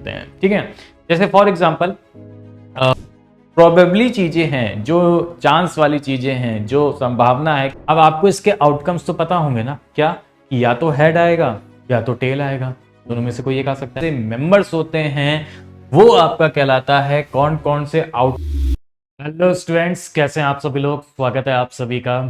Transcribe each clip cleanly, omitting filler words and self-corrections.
करते हैं, ठीक है। जैसे फॉर एग्जांपल प्रोबेबली चीजें हैं, जो चांस वाली चीजें हैं, जो संभावना है। अब आपको इसके आउटकम्स तो पता होंगे ना, क्या कि या तो हेड आएगा या तो टेल आएगा, दोनों में से कोई एक आ सकता है। मेंबर्स होते हैं वो आपका कहलाता है कौन कौन से आउट। हेलो स्टूडेंट्स, कैसे हैं आप सभी लोग। स्वागत है आप सभी का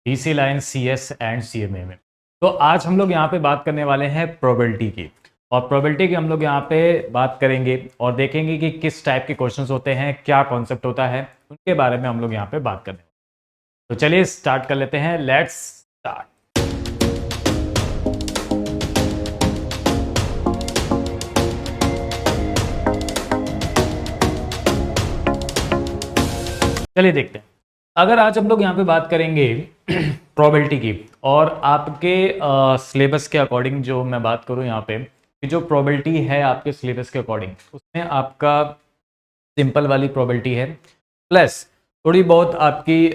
DC line CS and CMA में। तो आज हम लोग यहाँ पे बात करने वाले हैं प्रोबेबिलिटी की, और प्रोबेबिलिटी की हम लोग यहाँ पे बात करेंगे और देखेंगे कि किस टाइप के क्वेश्चंस होते हैं, क्या कॉन्सेप्ट होता है, उनके बारे में हम लोग यहाँ पे बात करेंगे। तो चलिए स्टार्ट कर लेते हैं, लेट्स स्टार्ट। चलिए देखते हैं। अगर आज हम लोग यहाँ पे बात करेंगे प्रोबेबिलिटी की, और आपके सिलेबस के अकॉर्डिंग जो मैं बात करूँ यहाँ पे, कि जो प्रोबेबिलिटी है आपके सिलेबस के अकॉर्डिंग, उसमें आपका सिंपल वाली प्रोबेबिलिटी है, प्लस थोड़ी बहुत आपकी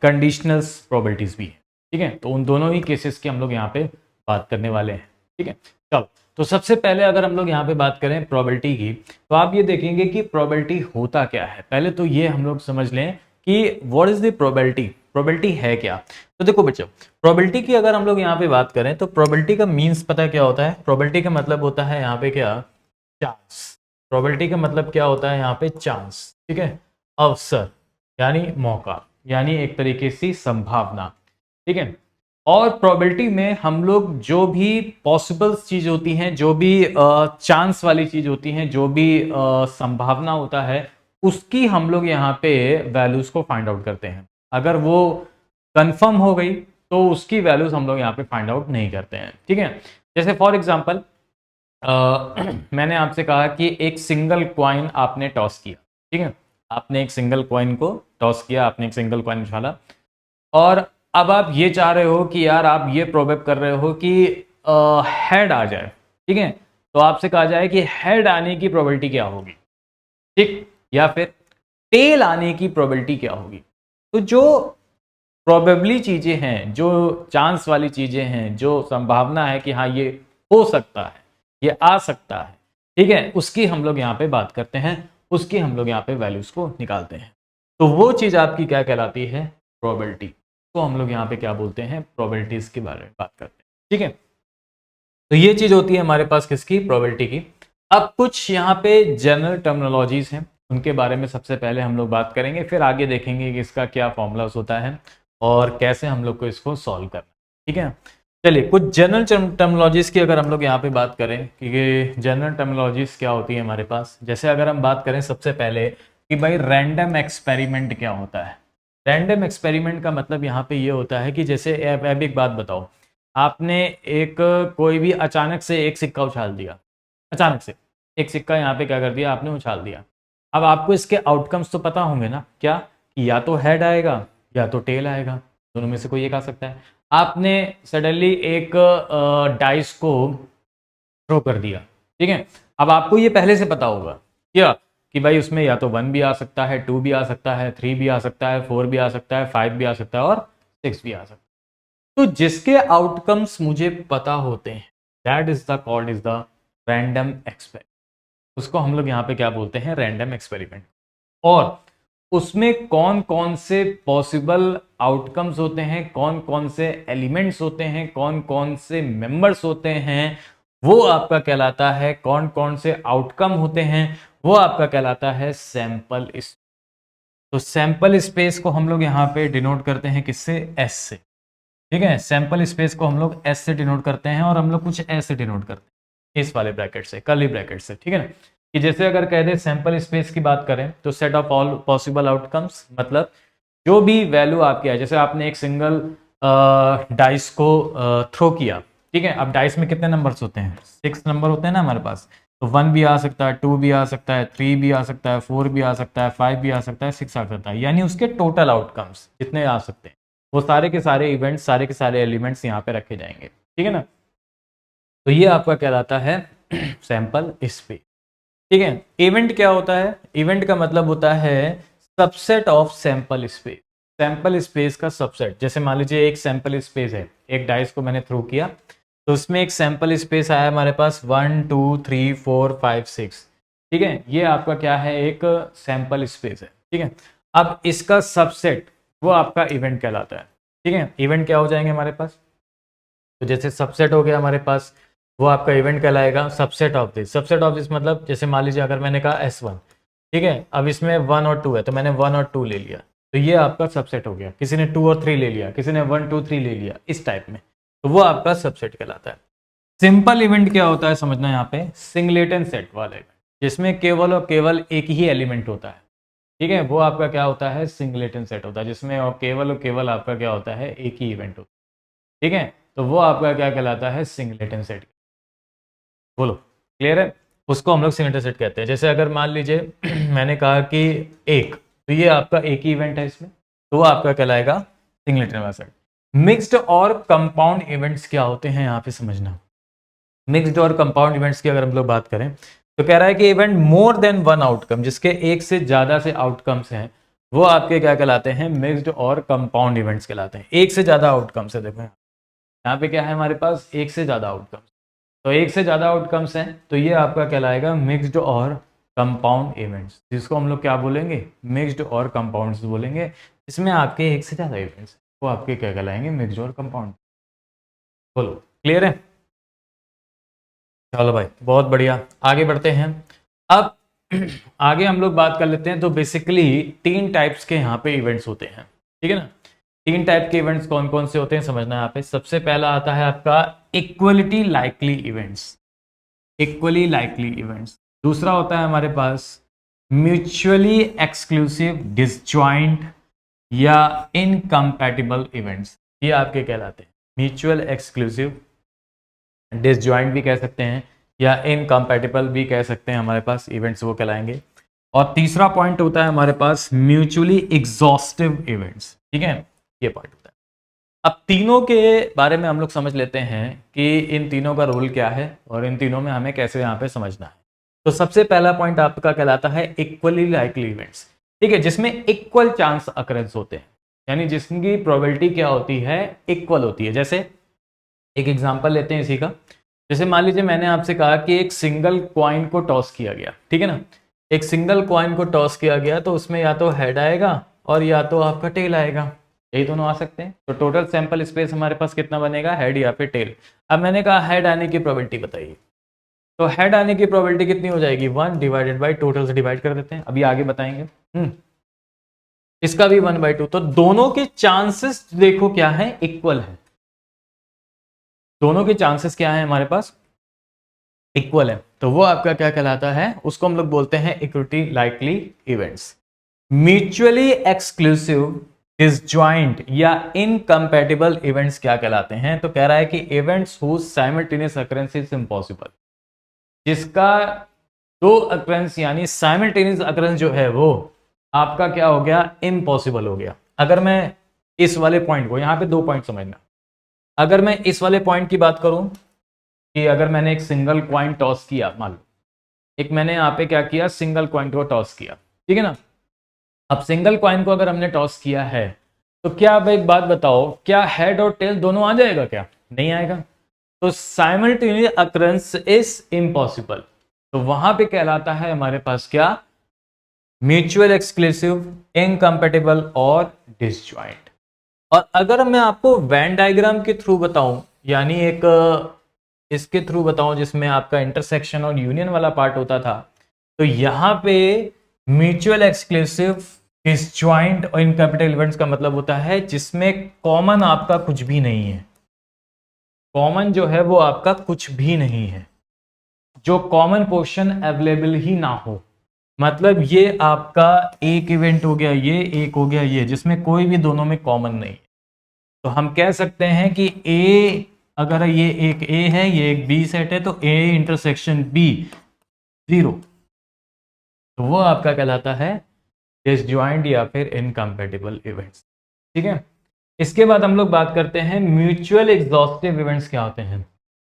कंडीशनल्स प्रोबेबिलिटीज भी है, ठीक है। तो उन दोनों ही केसेस की हम लोग यहाँ पे बात करने वाले हैं, ठीक है। चलो, तो सबसे पहले अगर हम लोग यहाँ पे बात करें प्रोबेबिलिटी की, तो आप ये देखेंगे कि प्रोबेबिलिटी होता क्या है। पहले तो ये हम लोग समझ लें कि what is the probability, probability है क्या। तो देखो बच्चों, प्रोबेबिलिटी की अगर हम लोग यहाँ पे बात करें तो प्रोबेबिलिटी का मीन्स पता है क्या होता है। प्रोबेबिलिटी का मतलब होता है यहाँ पे क्या, चांस। प्रोबेबिलिटी का मतलब क्या होता है यहाँ पे, चांस, ठीक है। अवसर यानी मौका, यानी एक तरीके से संभावना, ठीक है। और प्रोबेबिलिटी में हम लोग जो भी पॉसिबल चीज होती हैं, जो भी चांस वाली चीज होती हैं, जो भी संभावना होता है, उसकी हम लोग यहाँ पे वैल्यूज को फाइंड आउट करते हैं। अगर वो कंफर्म हो गई तो उसकी वैल्यूज हम लोग यहाँ पे फाइंड आउट नहीं करते हैं, ठीक है। जैसे फॉर एग्जांपल मैंने आपसे कहा कि एक सिंगल कॉइन आपने टॉस किया, ठीक है। आपने एक सिंगल कॉइन को टॉस किया, आपने एक सिंगल कॉइन उछाला, और अब आप ये चाह रहे हो कि यार, आप ये प्रोबेब कर रहे हो कि हेड आ जाए, ठीक है। तो आपसे कहा जाए कि हेड आने की प्रोबेबिलिटी क्या होगी, ठीक, या फिर टेल आने की प्रोबेबिलिटी क्या होगी। तो जो प्रोबेबली चीजें हैं, जो चांस वाली चीजें हैं, जो संभावना है कि हाँ ये हो सकता है, ये आ सकता है, ठीक है, उसकी हम लोग यहाँ पे बात करते हैं, उसकी हम लोग यहाँ पे वैल्यूज को निकालते हैं। तो वो चीज आपकी क्या कहलाती है, प्रोबेबिलिटी। तो हम लोग यहाँ पे क्या बोलते हैं, प्रोबेबिलिटीज के बारे में बात करते हैं, ठीक है। तो ये चीज होती है हमारे पास किसकी, प्रोबेबिलिटी की। अब कुछ यहाँ पे जनरल टर्मिनोलॉजीज हैं, उनके बारे में सबसे पहले हम लोग बात करेंगे, फिर आगे देखेंगे कि इसका क्या फॉर्मूलाज होता है और कैसे हम लोग को इसको सॉल्व करना, ठीक है। चलिए, कुछ जनरल टर्मिनोलॉजीज की अगर हम लोग यहाँ पे बात करें कि जनरल टर्मिनोलॉजीज क्या होती है हमारे पास, जैसे अगर हम बात करें सबसे पहले कि भाई रैंडम एक्सपेरिमेंट क्या होता है। रैंडम एक्सपेरिमेंट का मतलब यहाँ पे ये होता है कि जैसे अब एक बात बताओ, आपने एक कोई भी अचानक से एक सिक्का उछाल दिया, अचानक से एक सिक्का यहाँ पे क्या कर दिया, आपने उछाल दिया। अब आपको इसके आउटकम्स तो पता होंगे ना, क्या कि या तो हेड आएगा या तो टेल आएगा, दोनों में से कोई एक आ सकता है। आपने सडनली एक डाइस को थ्रो कर दिया, ठीक है। अब आपको ये पहले से पता होगा क्या कि भाई उसमें या तो 1 भी आ सकता है, 2 भी आ सकता है, 3 भी आ सकता है, 4 भी आ सकता है, 5 भी आ सकता है और 6 भी आ सकता है। तो जिसके आउटकम्स मुझे पता होते हैं, that is the called is the random experiment. उसको हम लोग यहाँ पे क्या बोलते हैं, रैंडम एक्सपेरिमेंट। और उसमें कौन कौन से पॉसिबल आउटकम्स होते हैं, कौन कौन से एलिमेंट्स होते हैं, कौन कौन से मेंबर्स होते हैं, वो आपका कहलाता है, कौन कौन से आउटकम होते हैं, वो आपका कहलाता है सैंपल स्पेस। तो सैंपल स्पेस को हम लोग यहाँ पे डिनोट करते हैं किससे, एस से, ठीक है। सैंपल स्पेस को हम लोग एस से डिनोट करते हैं, और हम लोग कुछ एस से डिनोट करते हैं, इस वाले ब्रैकेट से, कर्ली ब्रैकेट से, ठीक है ना। कि जैसे अगर कह दे सैंपल स्पेस की बात करें तो set of all possible outcomes, मतलब जो भी वैल्यू आपकी है, जैसे आपने एक सिंगल डाइस को थ्रो किया, ठीक है। अब डाइस में कितने नंबर्स होते हैं, 6 नंबर होते हैं ना हमारे पास। तो 1 भी आ सकता है, 2 भी आ सकता है, 3 भी आ सकता है, 4 भी आ सकता है, 5 भी आ सकता है, 6 आ सकता है, यानी उसके टोटल आउटकम्स जितने आ सकते हैं, वो सारे के सारे इवेंट्स, सारे के सारे एलिमेंट्स यहाँ पे रखे जाएंगे, ठीक है ना। तो ये आपका कहलाता है सैंपल स्पेस, ठीक है। इवेंट क्या होता है, इवेंट का मतलब होता है subset of sample space. Sample space का सबसेट, जैसे मान लीजिए एक सैंपल स्पेस है, एक डाइस को मैंने थ्रो किया, तो उसमें एक सैंपल स्पेस आया हमारे पास 1 2 3 4 5 6, ठीक है, ये आपका क्या है, एक सैंपल स्पेस है, ठीक है। अब इसका सबसेट वो आपका इवेंट कहलाता है, ठीक है। इवेंट क्या हो जाएंगे हमारे पास, तो जैसे सबसेट हो गया हमारे पास, वो आपका इवेंट कहलाएगा। सबसेट ऑफ दिस मतलब जैसे मान लीजिए अगर मैंने कहा S1, ठीक है, अब इसमें 1 और 2 है तो मैंने 1 और 2 ले लिया, तो ये आपका सबसेट हो गया। किसी ने 2 और 3 ले लिया, किसी ने 1 2 3 ले लिया, इस टाइप में, तो वो आपका सबसेट कहलाता है। सिंपल इवेंट क्या होता है समझना यहाँ पे, सिंगलेटन सेट वाला इवेंट, जिसमें केवल और केवल एक ही एलिमेंट होता है, ठीक है, वो आपका क्या होता है, सिंगलेटन सेट होता है, जिसमें और केवल आपका क्या होता है, एक ही इवेंट होता है, ठीक है। तो वो आपका क्या कहलाता है, सिंगलेटन सेट। बोलो क्लियर है, उसको हम लोग सिंगलेटन सेट कहते हैं। जैसे अगर मान लीजिए मैंने कहा कि एक, तो ये आपका एक ही इवेंट है इसमें, तो वो आपका कहलाएगा सिंगलेटन वाला सेट। मिक्स्ड और कंपाउंड इवेंट्स क्या होते हैं यहाँ पे समझना। मिक्स्ड और कंपाउंड इवेंट्स की अगर हम लोग बात करें तो कह रहा है कि event more than one outcome, जिसके एक से ज्यादा से आउटकम्स हैं, वो आपके क्या कहलाते हैं, मिक्स्ड और कंपाउंड इवेंट्स कहलाते हैं। एक से ज्यादा आउटकम्स है, देखो यहाँ पे क्या है हमारे पास, एक से ज्यादा आउटकम्स, तो एक से ज्यादा आउटकम्स हैं, तो ये आपका कहलाएगा मिक्स्ड और कंपाउंड इवेंट्स, जिसको हम लोग क्या बोलेंगे, मिक्स्ड और कंपाउंड्स बोलेंगे। इसमें आपके एक से ज्यादा इवेंट्स, वो आपके क्या कहलाएंगे, मिक्स्ड और कंपाउंड। बोलो क्लियर है, चलो भाई बहुत बढ़िया, आगे बढ़ते हैं। अब आगे हम लोग बात कर लेते हैं। तो बेसिकली 3 टाइप्स के यहाँ पे इवेंट्स होते हैं, ठीक है ना। 3 टाइप के इवेंट्स कौन कौन से होते हैं समझना है यहाँ पे। सबसे पहला आता है आपका equality likely events, equally likely events. दूसरा होता है हमारे पास म्यूचुअली एक्सक्लूसिव डिसजॉइंट या इनकम्पैटिबल इवेंट्स, ये आपके कहलाते हैं। म्यूचुअल एक्सक्लूसिव, डिसजॉइंट भी कह सकते हैं या इनकम्पैटिबल भी कह सकते हैं, हमारे पास इवेंट्स वो कहलाएंगे। और तीसरा पॉइंट होता है हमारे पास म्यूचुअली एग्जॉस्टिव इवेंट्स, ठीक है, ये पॉइंट होता है। अब तीनों के बारे में हम लोग समझ लेते हैं कि इन तीनों का रोल क्या है और इन तीनों में हमें कैसे यहाँ पे समझना है। तो सबसे पहला पॉइंट आपका कहलाता है इक्वली लाइकली इवेंट्स, ठीक है, जिसमें इक्वल चांस अकरेंस होते हैं, यानी जिसकी प्रोबेबिलिटी क्या होती है, इक्वल होती है। जैसे एक एग्जांपल लेते हैं इसी का। जैसे मान लीजिए मैंने आपसे कहा कि एक सिंगल कॉइन को टॉस किया गया, ठीक है ना, एक सिंगल कॉइन को टॉस किया गया, तो उसमें या तो हेड आएगा और या तो आपका टेल आएगा, यही दोनों आ सकते हैं। तो टोटल सैंपल स्पेस हमारे पास कितना बनेगा, हेड या फिर टेल। अब मैंने कहा हेड आने की प्रोबेबिलिटी बताइए, तो हेड आने की प्रोबेबिलिटी कितनी हो जाएगी, 1 डिवाइडेड बाई टोटल से डिवाइड कर देते हैं, अभी आगे बताएंगे। इसका भी 1/2, तो दोनों के चांसेस देखो क्या है, इक्वल है। दोनों के चांसेस क्या है हमारे पास, इक्वल है, तो वो आपका क्या कहलाता है, उसको हम लोग बोलते हैं equally likely events. Mutually exclusive disjoint या इनकम्पैटिबल इवेंट्स क्या कहलाते हैं, तो कह रहा है कि events whose simultaneous occurrence is impossible, जिसका दो अकरेंस यानी साइमल्टेनियस अकरेंस जो है वो आपका क्या हो गया, इम्पॉसिबल हो गया। अगर मैं इस वाले पॉइंट को, यहाँ पे 2 पॉइंट समझना, अगर मैं इस वाले पॉइंट की बात करूं कि अगर मैंने एक सिंगल कॉइन टॉस किया, मान लो एक मैंने यहाँ पे क्या किया, सिंगल कॉइन को टॉस किया, ठीक है ना। अब सिंगल कॉइन को अगर हमने टॉस किया है, तो क्या, अब एक बात बताओ, क्या हेड और टेल दोनों आ जाएगा, क्या नहीं आएगा। तो साइमल्टेनियस अकरेंस इज इम्पॉसिबल, तो वहां पे कहलाता है हमारे पास क्या, म्यूचुअल एक्सक्लूसिव, इनकम्पेटिबल और डिसजॉइंट। और अगर मैं आपको वेन डायग्राम के थ्रू बताऊं, यानी एक इसके थ्रू बताऊं जिसमें आपका इंटरसेक्शन और यूनियन वाला पार्ट होता था, तो यहां पे म्यूचुअल एक्सक्लूसिव, डिसजॉइंट और इनकम्पेटिबल इवेंट्स का मतलब होता है जिसमें कॉमन आपका कुछ भी नहीं है। कॉमन जो है वो आपका कुछ भी नहीं है, जो कॉमन पोर्शन अवेलेबल ही ना हो। मतलब ये आपका एक इवेंट हो गया, ये एक हो गया, ये जिसमें कोई भी दोनों में कॉमन नहीं। तो हम कह सकते हैं कि ए, अगर ये एक ए है, ये एक बी सेट है, तो ए इंटरसेक्शन बी 0, तो वो आपका कहलाता है डिसजॉइंट या फिर इनकम्पेटिबल इवेंट्स, ठीक है। इसके बाद हम लोग बात करते हैं म्यूचुअल एग्जॉस्टिव इवेंट्स क्या होते हैं।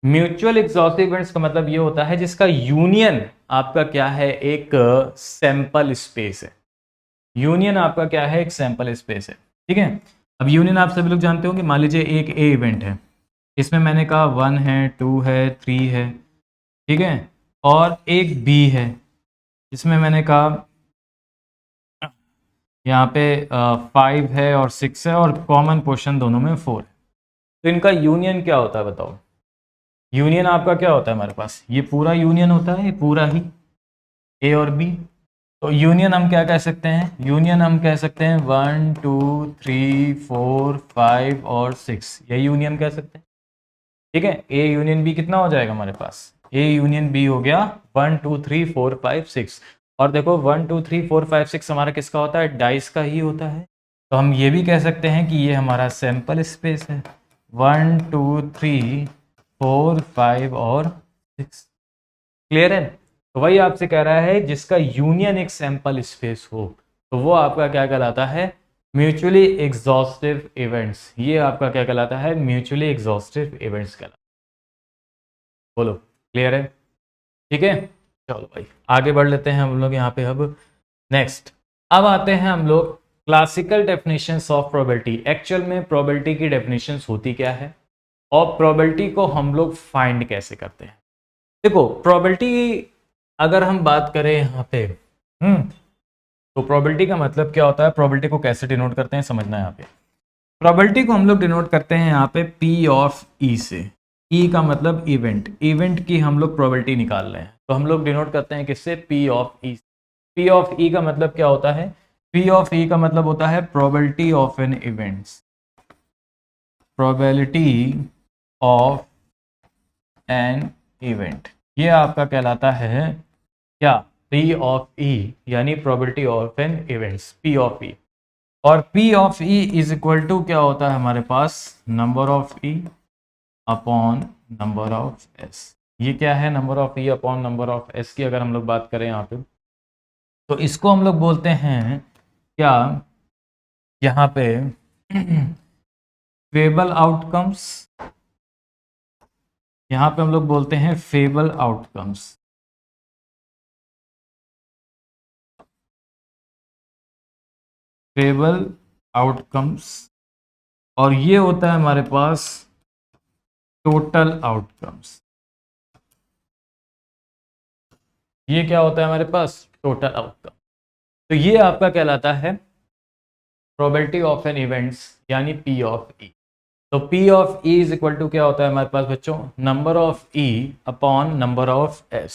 म्यूचुअल एग्जॉस्टिव इवेंट्स का मतलब ये होता है जिसका यूनियन आपका क्या है, एक सैंपल स्पेस है। यूनियन आपका क्या है, एक सैंपल स्पेस है, ठीक है। अब यूनियन आप सभी लोग जानते हो कि मान लीजिए एक ए इवेंट है, इसमें मैंने कहा 1 है, 2 है, 3 है, ठीक है, और एक बी है, इसमें मैंने कहा यहाँ पे 5 है और 6 है, और कॉमन पोर्शन दोनों में 4 है। तो इनका यूनियन क्या होता है बताओ? यूनियन आपका क्या होता है हमारे पास? ये पूरा यूनियन होता है, ये पूरा ही ए और बी। तो यूनियन हम क्या कह सकते हैं? यूनियन हम कह सकते हैं 1 2 3 4 5 और 6, यही यूनियन कह सकते हैं। ठीक है, ए यूनियन बी कितना हो जाएगा हमारे पास? ए यूनियन बी हो गया 1 2 3 4 5 6। और देखो 1 2 3 4 5 6 हमारा किसका होता है? डाइस का ही होता है। तो हम ये भी कह सकते हैं कि ये हमारा सैंपल स्पेस है, 1 2 3 4 5 और 6। क्लियर है? तो वही आपसे कह रहा है जिसका यूनियन एक सैंपल स्पेस हो, तो वो आपका क्या कहलाता है? Mutually exhaustive events. ये आपका क्या कहलाता है? म्यूचुअली एग्जॉस्टिव इवेंट्स कहलाता है। बोलो, क्लियर है? ठीक है, चलो भाई आगे बढ़ लेते हैं हम लोग यहाँ पे। अब नेक्स्ट, अब आते हैं हम लोग classical definitions of probability. Actual में प्रोबेबिलिटी की डेफिनेशंस होती क्या है, और प्रोबेबिलिटी को हम लोग फाइंड कैसे करते हैं? देखो, प्रोबेबिलिटी अगर हम बात करें यहाँ पे, तो प्रोबेबिलिटी का मतलब क्या होता है, प्रोबेबिलिटी को कैसे डिनोट करते हैं समझना है यहाँ पे। प्रोबेबिलिटी को हम लोग डिनोट करते हैं यहाँ पे पी ऑफ ई से। ई का मतलब इवेंट, इवेंट की हम लोग प्रोबेबिलिटी निकाल रहे हैं, तो हम लोग डिनोट करते हैं किससे? P of E. P of E का मतलब क्या होता है? पी ऑफ ई का मतलब होता है probability of an events, probability of an event. ये आपका कहलाता है क्या? पी ऑफ ई, यानी probability of an events, P of E. और P of E is equal to क्या होता है हमारे पास? Number of E upon number of S. ये क्या है? Number of E upon number of S की अगर हम लोग बात करें यहाँ पे, तो इसको हम लोग बोलते हैं क्या यहाँ पे? Fable outcomes. यहाँ पे हम लोग बोलते हैं फेबल आउटकम्स। फेबल आउटकम्स, और ये होता है हमारे पास टोटल आउटकम्स। ये क्या होता है हमारे पास? Total outcome. तो ये आपका कहलाता है प्रोबेबिलिटी ऑफ एन इवेंट्स, यानी पी ऑफ ई। तो P of E is equal to क्या होता है हमारे पास बच्चों? Number of E upon number of S.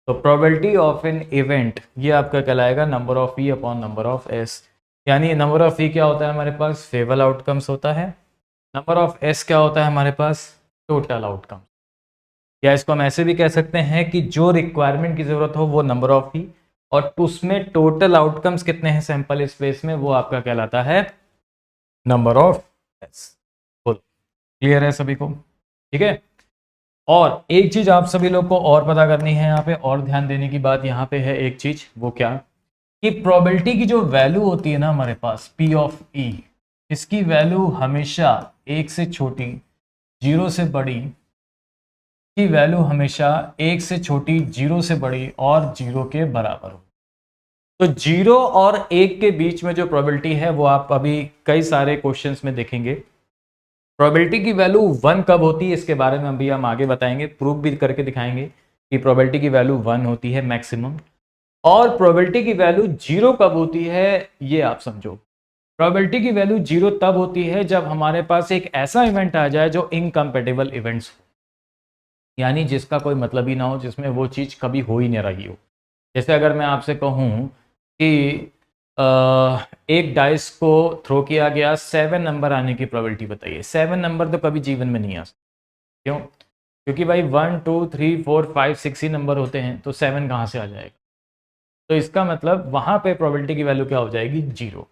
तो प्रोबेबिलिटी ऑफ एन इवेंट ये आपका कहलाएगा number of E upon number of S. यानी नंबर ऑफ ई क्या होता है हमारे पास? फेबल आउटकम्स होता है। नंबर ऑफ एस क्या होता है हमारे पास? Total outcome. या इसको हम ऐसे भी कह सकते हैं कि जो रिक्वायरमेंट की जरूरत हो वो नंबर ऑफ ई, और उसमें टोटल आउटकम्स कितने हैं सैंपल स्पेस में, वो आपका कहलाता है नंबर ऑफ एस। क्लियर है सभी को? ठीक है। और एक चीज आप सभी लोग को और पता करनी है यहाँ पे, और ध्यान देने की बात यहाँ पे है एक चीज, वो क्या कि प्रोबेबिलिटी की जो वैल्यू होती है ना हमारे पास पी ऑफ ई, इसकी वैल्यू हमेशा एक से छोटी, जीरो से बड़ी की वैल्यू हमेशा एक से छोटी, जीरो से बड़ी और जीरो के बराबर हो। तो जीरो और एक के बीच में जो प्रोबेबिलिटी है वो आप अभी कई सारे क्वेश्चंस में देखेंगे। प्रोबेबिलिटी की वैल्यू 1 कब होती है इसके बारे में अभी हम आगे बताएंगे, प्रूफ भी करके दिखाएंगे कि प्रोबेबिलिटी की वैल्यू 1 होती है मैक्सिमम। और प्रोबेबिलिटी की वैल्यू 0 कब होती है ये आप समझो। प्रोबेबिलिटी की वैल्यू 0 तब होती है जब हमारे पास एक ऐसा इवेंट आ जाए जो इनकम्पेटेबल इवेंट्स हो, यानी जिसका कोई मतलब ही ना हो, जिसमें वो चीज़ कभी हो ही नहीं रही हो। जैसे अगर मैं आपसे कहूँ कि एक डाइस को थ्रो किया गया, 7 नंबर आने की प्रोबेबिलिटी बताइए। 7 नंबर तो कभी जीवन में नहीं आ सकते। क्यों? क्योंकि भाई 1 2 3 4 5 6 ही नंबर होते हैं, तो 7 कहाँ से आ जाएगा? तो इसका मतलब वहाँ पे प्रोबेबिलिटी की वैल्यू क्या हो जाएगी? 0।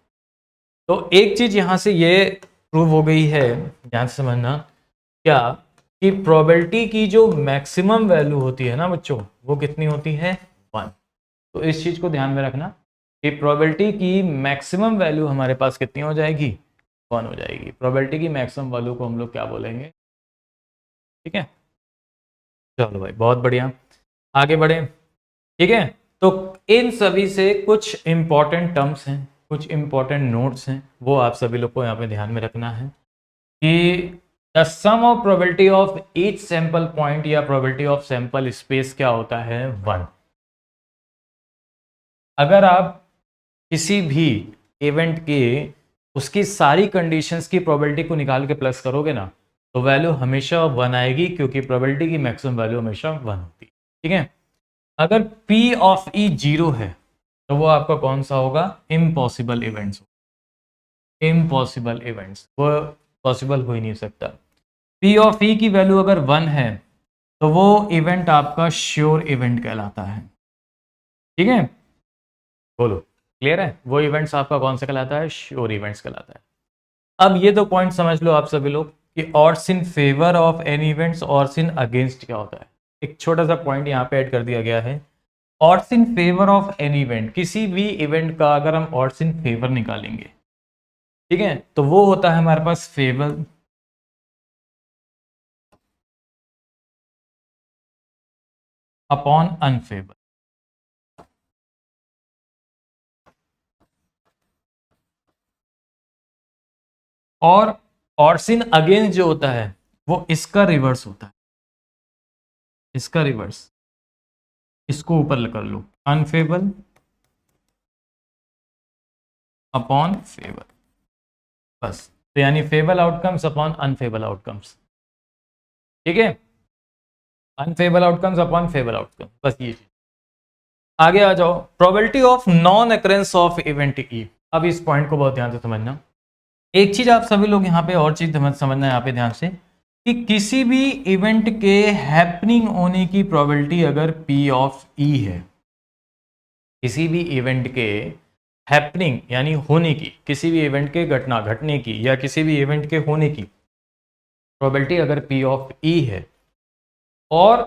तो एक चीज़ यहाँ से ये प्रूव हो गई है, ध्यान से समझना, क्या कि प्रोबेबिलिटी की जो मैक्सिमम वैल्यू होती है ना बच्चों, वो कितनी होती है? 1। तो इस चीज़ को ध्यान में रखना कि प्रोबेबिलिटी की मैक्सिमम वैल्यू हमारे पास कितनी हो जाएगी? 1 हो जाएगी। प्रोबेबिलिटी की मैक्सिमम वैल्यू को हम लोग क्या बोलेंगे? ठीक है, चलो भाई बहुत बढ़िया, आगे बढ़े। ठीक है, तो इन सभी से कुछ इंपॉर्टेंट टर्म्स हैं, कुछ इंपॉर्टेंट नोट्स हैं, वो आप सभी लोग को यहाँ पे ध्यान में रखना है कि the sum of probability of each sample point या प्रोबेबिलिटी ऑफ सैंपल स्पेस क्या होता है 1। अगर आप किसी भी इवेंट के उसकी सारी कंडीशंस की प्रोबेबिलिटी को निकाल के प्लस करोगे ना, तो वैल्यू हमेशा 1 आएगी, क्योंकि प्रोबेबिलिटी की मैक्सिमम वैल्यू हमेशा 1 होती है। ठीक है, अगर P ऑफ E 0 है तो वो आपका कौन सा होगा? Impossible events. इम्पॉसिबल इवेंट्स, वो पॉसिबल हो ही नहीं सकता। P ऑफ E की वैल्यू अगर 1 है तो वो इवेंट आपका श्योर इवेंट कहलाता है। ठीक है, बोलो, क्लियर है? वो इवेंट्स आपका कौन सा कहलाता है? श्योर इवेंट्स कहलाता है। अब ये दो पॉइंट समझ लो आप सभी लोग कि odds in favour of any events, odds in against क्या होता है। एक छोटा सा पॉइंट यहाँ पे ऐड कर दिया गया है, odds in favour of any event. किसी भी इवेंट का अगर हम ऑड्स इन फेवर निकालेंगे, ठीक है, तो वो होता है हमारे पास फेवर अपॉन अनफेवर। और ऑड्स इन अगेंस्ट जो होता है वो इसका रिवर्स होता है, इसका रिवर्स। इसको ऊपर कर लो, अनफेवर अपॉन फेवर, बस। तो यानी favour outcomes upon unfavour outcomes. ठीक है, unfavour outcomes upon favour outcome, बस ये चीज। आगे आ जाओ, probability of non occurrence of event E. अब इस पॉइंट को बहुत ध्यान से समझना। एक चीज आप सभी लोग यहाँ पे और चीज समझना है यहाँ पे ध्यान से, कि किसी भी इवेंट के हैपनिंग होने की प्रोबेबिलिटी अगर पी ऑफ ई है, किसी भी इवेंट के हैपनिंग यानी होने की, किसी भी इवेंट के घटना घटने की या किसी भी इवेंट के होने की प्रोबेबिलिटी अगर पी ऑफ ई है, और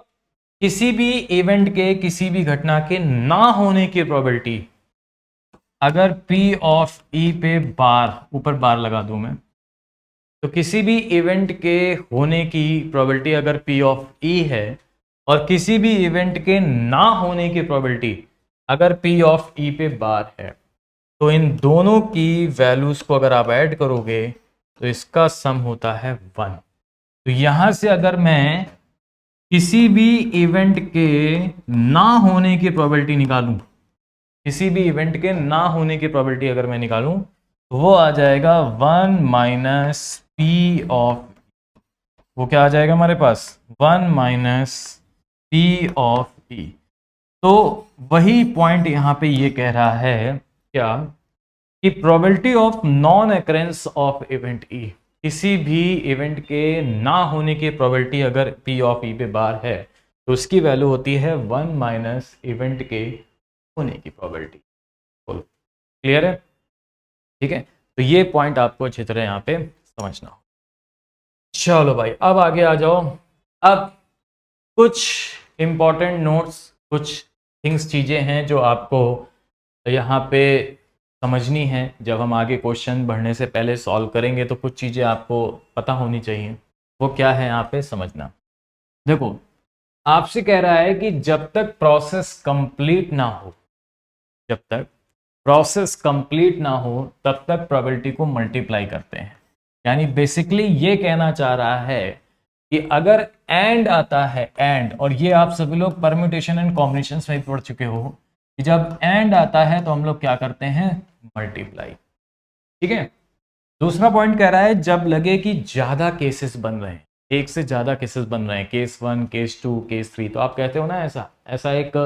किसी भी इवेंट के किसी भी घटना के ना होने की प्रोबेबिलिटी अगर P ऑफ E पे बार, ऊपर बार लगा दूं मैं, तो किसी भी इवेंट के होने की प्रोबेबिलिटी अगर P ऑफ E है और किसी भी इवेंट के ना होने की प्रोबेबिलिटी अगर P ऑफ E पे बार है, तो इन दोनों की वैल्यूज को अगर आप ऐड करोगे तो इसका सम होता है 1। तो यहां से अगर मैं किसी भी इवेंट के ना होने की प्रोबेबिलिटी निकालूं, किसी भी इवेंट के ना होने की प्रोबेबिलिटी अगर मैं निकालूं, तो वो आ जाएगा 1 माइनस पी ऑफ, वो क्या आ जाएगा हमारे पास? 1 माइनस पी ऑफ ई। तो वही पॉइंट यहां पे ये कह रहा है क्या, कि probability of non occurrence of event E, किसी भी इवेंट के ना होने की प्रोबेबिलिटी अगर पी ऑफ ई पे बार है तो उसकी वैल्यू होती है 1 माइनस इवेंट के होने की प्रोबेबिलिटी। बोलो, क्लियर है? ठीक है, तो ये पॉइंट आपको अच्छी तरह यहाँ पे समझना हो। चलो भाई, अब आगे आ जाओ। अब कुछ इंपॉर्टेंट नोट्स, कुछ थिंग्स, चीज़ें हैं जो आपको यहाँ पे समझनी है। जब हम आगे क्वेश्चन बढ़ने से पहले सॉल्व करेंगे तो कुछ चीज़ें आपको पता होनी चाहिए। वो क्या है यहाँ पे समझना। देखो, आपसे कह रहा है कि जब तक प्रोसेस कंप्लीट ना हो, जब तक प्रोसेस कंप्लीट ना हो तब तक प्रोबेबिलिटी को मल्टीप्लाई करते हैं। यानी बेसिकली ये कहना चाह रहा है कि अगर एंड आता है, एंड, और ये आप सभी लोग परम्यूटेशन एंड कॉम्बिनेशंस में पढ़ चुके हो कि जब एंड आता है तो हम लोग क्या करते हैं? मल्टीप्लाई। ठीक है, दूसरा पॉइंट कह रहा है जब लगे कि ज्यादा केसेस बन रहे हैं, एक से ज्यादा केसेस बन रहे हैं, केस 1, केस 2, केस 3, तो आप कहते हो ना, ऐसा ऐसा एक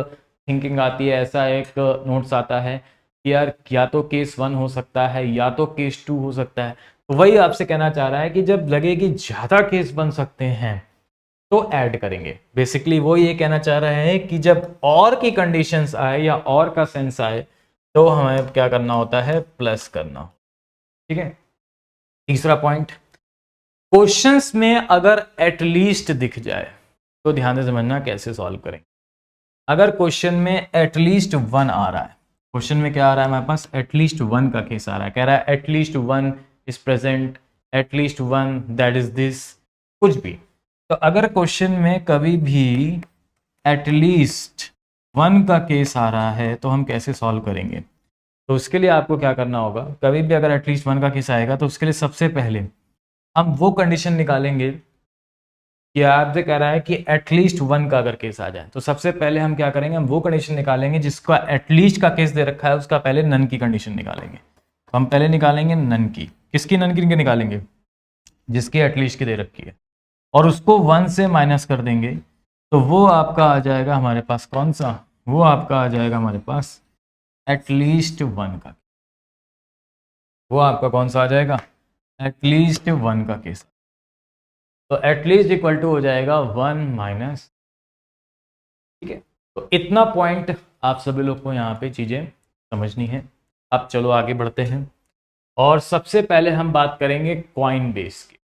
थिंकिंग आती है, ऐसा एक नोट्स आता है कि यार या तो केस 1 हो सकता है या तो केस 2 हो सकता है। तो वही आपसे कहना चाह रहा है कि जब लगे कि ज्यादा केस बन सकते हैं तो ऐड करेंगे। बेसिकली वो ये कहना चाह रहे हैं कि जब और की कंडीशंस आए या और का सेंस आए तो हमें क्या करना होता है? प्लस करना। ठीक है, तीसरा पॉइंट, क्वेश्चंस में अगर एटलीस्ट दिख जाए तो ध्यान से समझना कैसे सॉल्व करें। अगर क्वेश्चन में एटलीस्ट 1 आ रहा है, क्वेश्चन में क्या आ रहा है हमारे पास? एटलीस्ट 1 का केस आ रहा है, कह रहा है at least 1 is present, at least 1 that is this, कुछ भी। तो अगर क्वेश्चन में कभी भी एटलीस्ट 1 का केस आ रहा है तो हम कैसे सॉल्व करेंगे? तो उसके लिए आपको क्या करना होगा, कभी भी अगर एटलीस्ट 1 का केस आएगा तो उसके लिए सबसे पहले हम वो कंडीशन निकालेंगे कि आपसे कह रहा है कि एटलीस्ट वन का अगर केस आ जाए, तो सबसे पहले हम क्या करेंगे, हम वो कंडीशन निकालेंगे जिसका एटलीस्ट का केस दे रखा है, उसका पहले नन की कंडीशन निकालेंगे। तो हम पहले निकालेंगे नन की, किसकी नन की निकालेंगे, जिसकी एटलीस्ट की दे रखी है, और उसको वन से माइनस कर देंगे, तो वो आपका आ जाएगा हमारे पास कौन सा, वो आपका आ जाएगा हमारे पास एटलीस्ट वन का, वो आपका कौन सा आ जाएगा, एटलीस्ट वन का केस। तो एटलीस्ट इक्वल टू हो जाएगा वन माइनस, ठीक है। तो इतना पॉइंट आप सभी लोग को यहाँ पे चीज़ें समझनी है। अब चलो आगे बढ़ते हैं, और सबसे पहले हम बात करेंगे क्वाइन बेस की।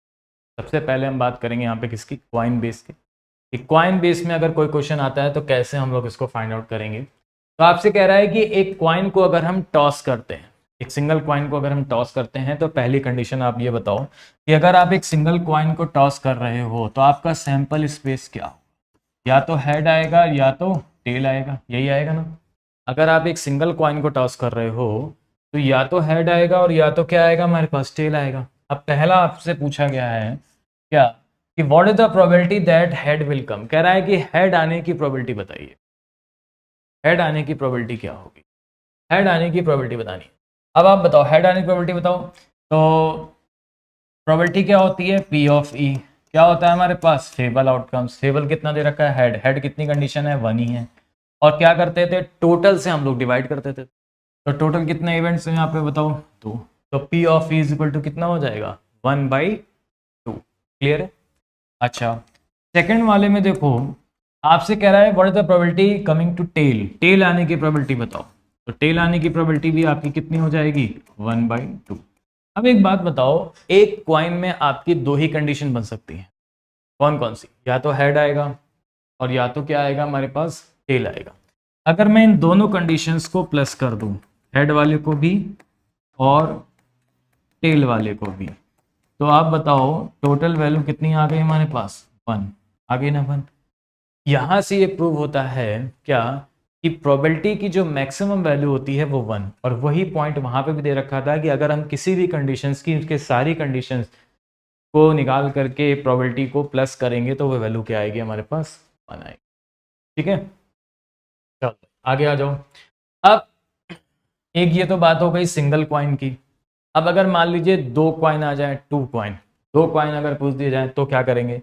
सबसे पहले हम बात करेंगे यहाँ पे किसकी, क्वाइन बेस की। क्वाइन बेस में अगर कोई क्वेश्चन आता है तो कैसे हम लोग इसको फाइंड आउट करेंगे। तो आपसे कह रहा है कि एक क्वाइन को अगर हम टॉस करते हैं, एक सिंगल क्वाइन को अगर हम टॉस करते हैं, तो पहली कंडीशन आप ये बताओ कि अगर आप एक सिंगल क्वाइन को टॉस कर रहे हो तो आपका सैंपल स्पेस क्या हो, या तो हेड आएगा या तो टेल आएगा, यही आएगा ना। अगर आप एक सिंगल क्वाइन को टॉस कर रहे हो तो या तो हेड आएगा और या तो क्या आएगा, हमारे पास टेल आएगा। अब पहला आपसे पूछा गया है क्या, कि what is the probability that head will come, कह रहा है कि हेड आने की प्रोबेबिलिटी बताइए, हेड आने की प्रोबेबिलिटी क्या होगी, हेड आने की प्रोबेबिलिटी बतानी है। अब आप बताओ हेड आने की प्रोबेबिलिटी बताओ, तो प्रोबेबिलिटी क्या होती है, पी ऑफ ई, क्या होता है हमारे पास, फेबल आउटकम्स, फेबल कितना दे रखा है, हेड, हेड कितनी कंडीशन है, वन ही है, और क्या करते थे, टोटल से हम लोग डिवाइड करते थे, तो टोटल कितने इवेंट्स हैं यहाँ पे बताओ, दो, तो P of E is equal to कितना हो जाएगा, 1/2, क्लियर है। अच्छा, सेकंड वाले में देखो आपसे कह रहा है what is the probability coming to tail, tail आने की प्रोबेबिलिटी बताओ, तो टेल आने की प्रोबेबिलिटी भी आपकी कितनी हो जाएगी, 1/2। अब एक बात बताओ, एक क्वाइन में आपकी दो ही कंडीशन बन सकती है, कौन कौन सी, या तो हेड आएगा और या तो क्या आएगा हमारे पास, टेल आएगा। अगर मैं इन दोनों कंडीशंस को प्लस कर दूं, हेड वाले को भी और टेल वाले को भी, तो आप बताओ टोटल वैल्यू कितनी आ गई हमारे पास, वन आ गई ना, वन। यहां से ये प्रूव होता है क्या, कि प्रोबेबिलिटी की जो मैक्सिमम वैल्यू होती है वो वन, और वही पॉइंट वहां पे भी दे रखा था कि अगर हम किसी भी कंडीशंस की, उसके सारी कंडीशंस को निकाल करके प्रोबेबिलिटी को प्लस करेंगे तो वो वैल्यू क्या आएगी हमारे पास, वन आएगी, ठीक है। चलो आगे आ जाओ। अब एक ये तो बात हो गई सिंगल क्वाइन की। अब अगर मान लीजिए दो क्वाइन आ जाए, टू क्वाइन, दो क्वाइन अगर पूछ दिए जाए तो क्या करेंगे,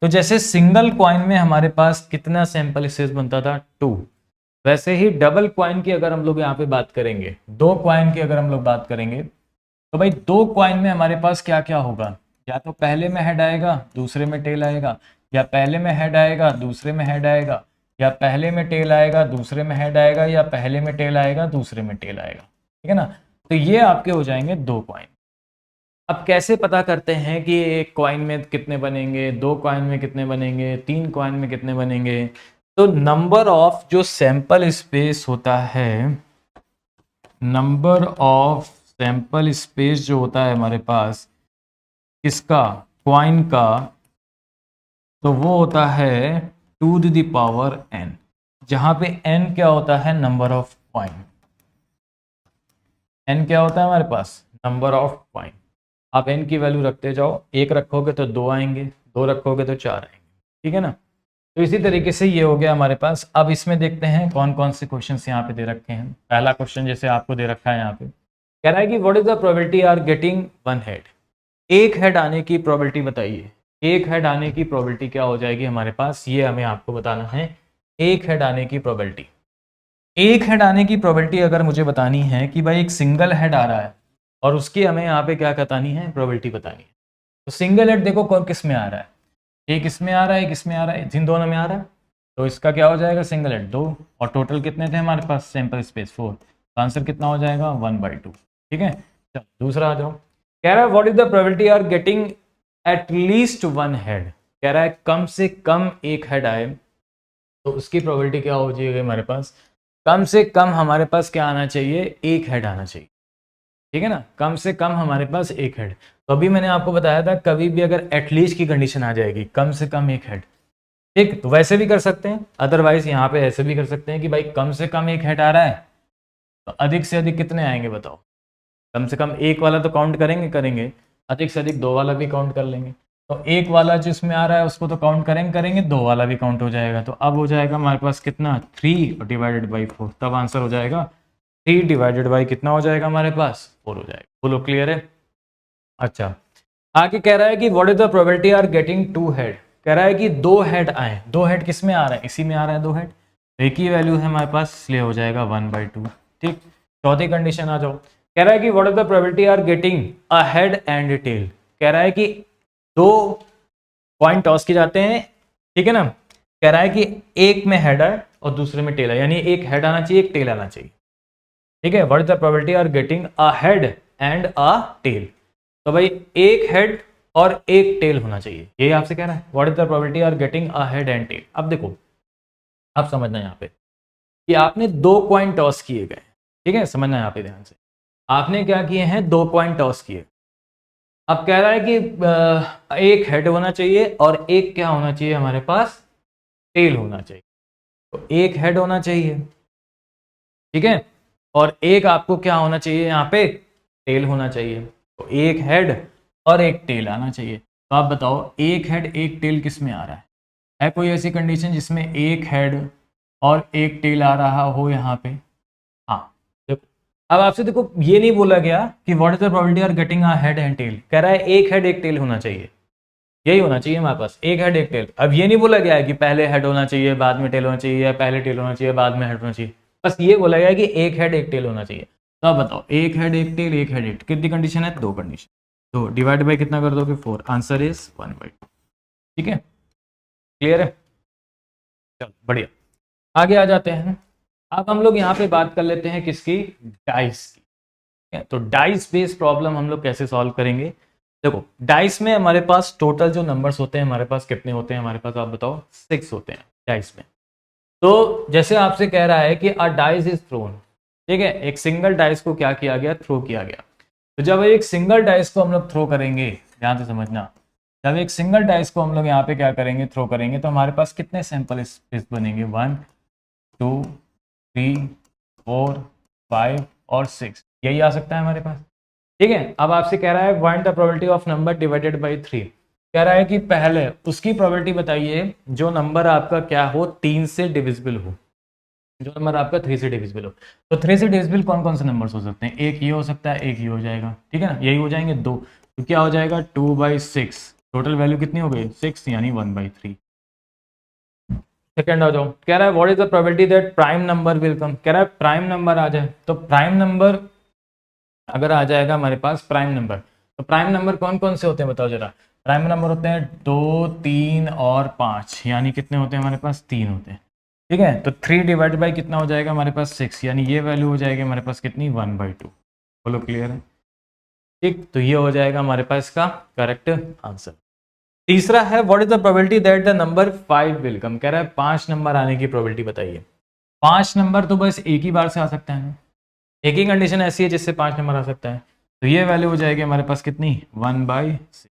तो जैसे सिंगल क्वाइन में हमारे पास कितना सैंपल स्पेस बनता था, टू, वैसे ही डबल क्वाइन की अगर हम लोग यहाँ पे बात करेंगे, दो क्वाइन की अगर हम लोग बात करेंगे, तो भाई दो क्वाइन में हमारे पास क्या क्या होगा, या तो पहले में हेड आएगा दूसरे में टेल आएगा, या पहले में हेड आएगा दूसरे में हेड आएगा, या पहले में टेल आएगा दूसरे में हेड आएगा, या पहले में टेल आएगा दूसरे में टेल आएगा, ठीक है ना। तो ये आपके हो जाएंगे दो क्वाइन। अब कैसे पता करते हैं कि एक क्वाइन में कितने बनेंगे, दो क्वाइन में कितने बनेंगे, तीन क्वाइन में कितने बनेंगे, तो नंबर ऑफ जो सैंपल स्पेस होता है, नंबर ऑफ सैंपल स्पेस जो होता है हमारे पास किसका, क्वाइन का, तो वो होता है 2n, जहां पे n क्या होता है, नंबर ऑफ क्वाइन, n क्या होता है हमारे पास, नंबर ऑफ क्वाइन। आप n की वैल्यू रखते जाओ, एक रखोगे तो दो आएंगे, दो रखोगे तो चार आएंगे, ठीक है ना। तो इसी तरीके से ये हो गया हमारे पास। अब इसमें देखते हैं कौन कौन से क्वेश्चंस यहाँ पे दे रखे हैं। पहला क्वेश्चन जैसे आपको दे रखा है यहाँ पे, कह रहा है कि what is the probability or getting one head, एक हेड आने की प्रोबेबिलिटी बताइए। एक हेड आने की प्रोबेबिलिटी क्या हो जाएगी हमारे पास, ये हमें आपको बताना है। एक हेड आने की प्रोबेबिलिटी, एक हेड आने की प्रोबेबिलिटी अगर मुझे बतानी है कि भाई एक सिंगल हेड आ रहा है और उसकी हमें यहाँ पे क्या बतानी है, प्रोबेबिलिटी बतानी है। तो सिंगल हेड देखो कौन किस में आ रहा है, एक इसमें आ रहा है, एक इसमें आ रहा है, जिन दोनों में आ रहा है, तो इसका क्या हो जाएगा, सिंगल हेड दो, और टोटल कितने थे हमारे पास सैंपल स्पेस 4, तो आंसर कितना हो जाएगा 1/2, ठीक है। चलो दूसरा आ जाओ, कह रहा है what is the probability or getting at least one head, कह रहा है कम से कम एक हेड आए, तो उसकी प्रोबेबिलिटी क्या हो जाएगी हमारे पास, कम से कम हमारे पास क्या आना चाहिए, एक हेड आना चाहिए, ठीक है ना, कम से कम हमारे पास एक हेड। तो अभी मैंने आपको बताया था कभी भी अगर एटलीस्ट की कंडीशन आ जाएगी, कम से कम एक हेड, ठीक, तो वैसे भी कर सकते हैं, अदरवाइज यहाँ पे ऐसे भी कर सकते हैं कि भाई कम से कम एक हेड आ रहा है तो अधिक से अधिक कितने आएंगे बताओ, कम से कम एक वाला तो काउंट करेंगे करेंगे, अधिक से अधिक 2 वाला भी काउंट कर लेंगे। तो 1 वाला जिसमें आ रहा है उसको तो काउंट करेंगे 2 वाला भी काउंट हो जाएगा। तो अब हो जाएगा हमारे पास कितना 3 डिवाइडेड बाई 4, तब आंसर हो जाएगा 3 डिवाइडेड बाई कितना हो जाएगा हमारे पास 4 हो जाएगा। बोलो क्लियर है। अच्छा आगे कह रहा है कि what is the probability or getting 2 head. कह रहा है कि 2 हेड आए, 2 हेड किस में आ रहा है, इसी में आ रहा है 2 हेड, एक ही वैल्यू है हमारे पास इसलिए हो जाएगा 1/2। ठीक, चौथी कंडीशन आ जाओ। कह रहा है कि what is the probability or getting a head and tail. कह रहा है कि 2 कॉइन टॉस किए जाते हैं, ठीक है ना। कह रहा है कि एक में हेड है और दूसरे में टेल है, यानी एक हेड आना चाहिए एक टेल आना चाहिए। ठीक है, what is the probability or getting a head and a tail. तो भाई एक हेड और एक टेल होना चाहिए, यही आपसे कह रहा है। What is the probability or getting a head and tail. अब देखो आप समझना यहाँ पे कि आपने 2 कॉइन टॉस किए गए, ठीक है, समझना यहाँ पे ध्यान से। आपने क्या किए हैं, 2 कॉइन टॉस किए। अब कह रहा है कि एक हेड होना चाहिए और एक क्या होना चाहिए हमारे पास, टेल होना चाहिए। तो एक हेड होना चाहिए, ठीक है, और एक आपको क्या होना चाहिए यहाँ पे, टेल होना चाहिए। तो एक हेड और एक टेल आना चाहिए। तो आप बताओ एक हेड एक टेल किस में आ रहा है कोई ऐसी कंडीशन जिसमें एक हेड और एक टेल आ रहा हो यहाँ पे। हाँ देखो, अब आपसे देखो ये नहीं बोला गया कि what is the probability or getting a head and tail, कह रहा है एक हेड एक टेल होना चाहिए, यही होना चाहिए हमारे पास, एक हेड एक टेल। अब ये नहीं बोला गया है कि पहले हेड होना चाहिए बाद में टेल होना चाहिए, या पहले टेल होना चाहिए बाद में हेड होना चाहिए, बस ये बोला गया है कि एक हेड एक टेल होना चाहिए। तो अब बताओ एक हेड एक टेल, एक हेड एक, कितनी कंडीशन है, 2 कंडीशन। तो डिवाइड बाई कितना कर दोगे 4, आंसर इज 1/2। ठीक है, क्लियर है, चलो बढ़िया, आगे आ जाते हैं। अब हम लोग यहाँ पे बात कर लेते हैं किसकी, डाइस की। ठीक है, तो डाइस बेस्ड प्रॉब्लम हम लोग कैसे सॉल्व करेंगे। देखो डाइस में हमारे पास टोटल जो नंबर्स होते हैं हमारे पास कितने होते हैं, हमारे पास आप बताओ 6 होते हैं डाइस में। तो जैसे आपसे कह रहा है कि अ डाइस इज थ्रोन, ठीक है, एक सिंगल डाइस को क्या किया गया, थ्रो किया गया। तो जब एक सिंगल डाइस को हम लोग थ्रो करेंगे, ध्यान से समझना, जब एक सिंगल डाइस को हम लोग यहाँ पे क्या करेंगे, थ्रो करेंगे, तो हमारे पास कितने सैंपल स्पेस बनेंगे, 1 2 3 4 5 और 6, यही आ सकता है हमारे पास। ठीक है, अब आपसे कह रहा है find the probability of number divided by 3। कह रहा है कि पहले उसकी प्रोबेबिलिटी बताइए जो नंबर आपका क्या हो, 3 से डिविजिबल हो, जो नंबर आपका 3 से डिविजिबल हो। तो 3 से डिविजिबल कौन कौन से नंबर्स हो सकते हैं, एक ये हो सकता है, एक ये हो जाएगा, ठीक है ना, यही हो जाएंगे 2। तो क्या हो जाएगा 2/6, टोटल वैल्यू कितनी हो गई 6, यानी 1/3। सेकेंड आ जाओ, कह रहा है what is the probability that prime number will come. कह रहा है प्राइम नंबर आ जाए। तो प्राइम नंबर अगर आ जाएगा हमारे पास प्राइम नंबर, तो प्राइम नंबर कौन कौन से होते हैं बताओ जरा। प्राइम नंबर होते हैं 2 3 और 5, यानी कितने होते हैं हमारे पास, 3 होते हैं। ठीक है, तो 3 डिवाइड बाई कितना हो जाएगा हमारे पास 6, यानी ये वैल्यू हो जाएगी हमारे पास कितनी, 1/2। बोलो क्लियर है। ठीक, तो ये हो जाएगा हमारे पास इसका करेक्ट आंसर। तीसरा है what is the probability that the number 5 will come. कह रहा है 5 नंबर आने की प्रोबेबिलिटी बताइए। 5 नंबर तो बस एक ही बार से आ सकता है ना, एक ही कंडीशन ऐसी है जिससे 5 नंबर आ सकता है। तो ये वैल्यू हो जाएगी हमारे पास कितनी, 1/6।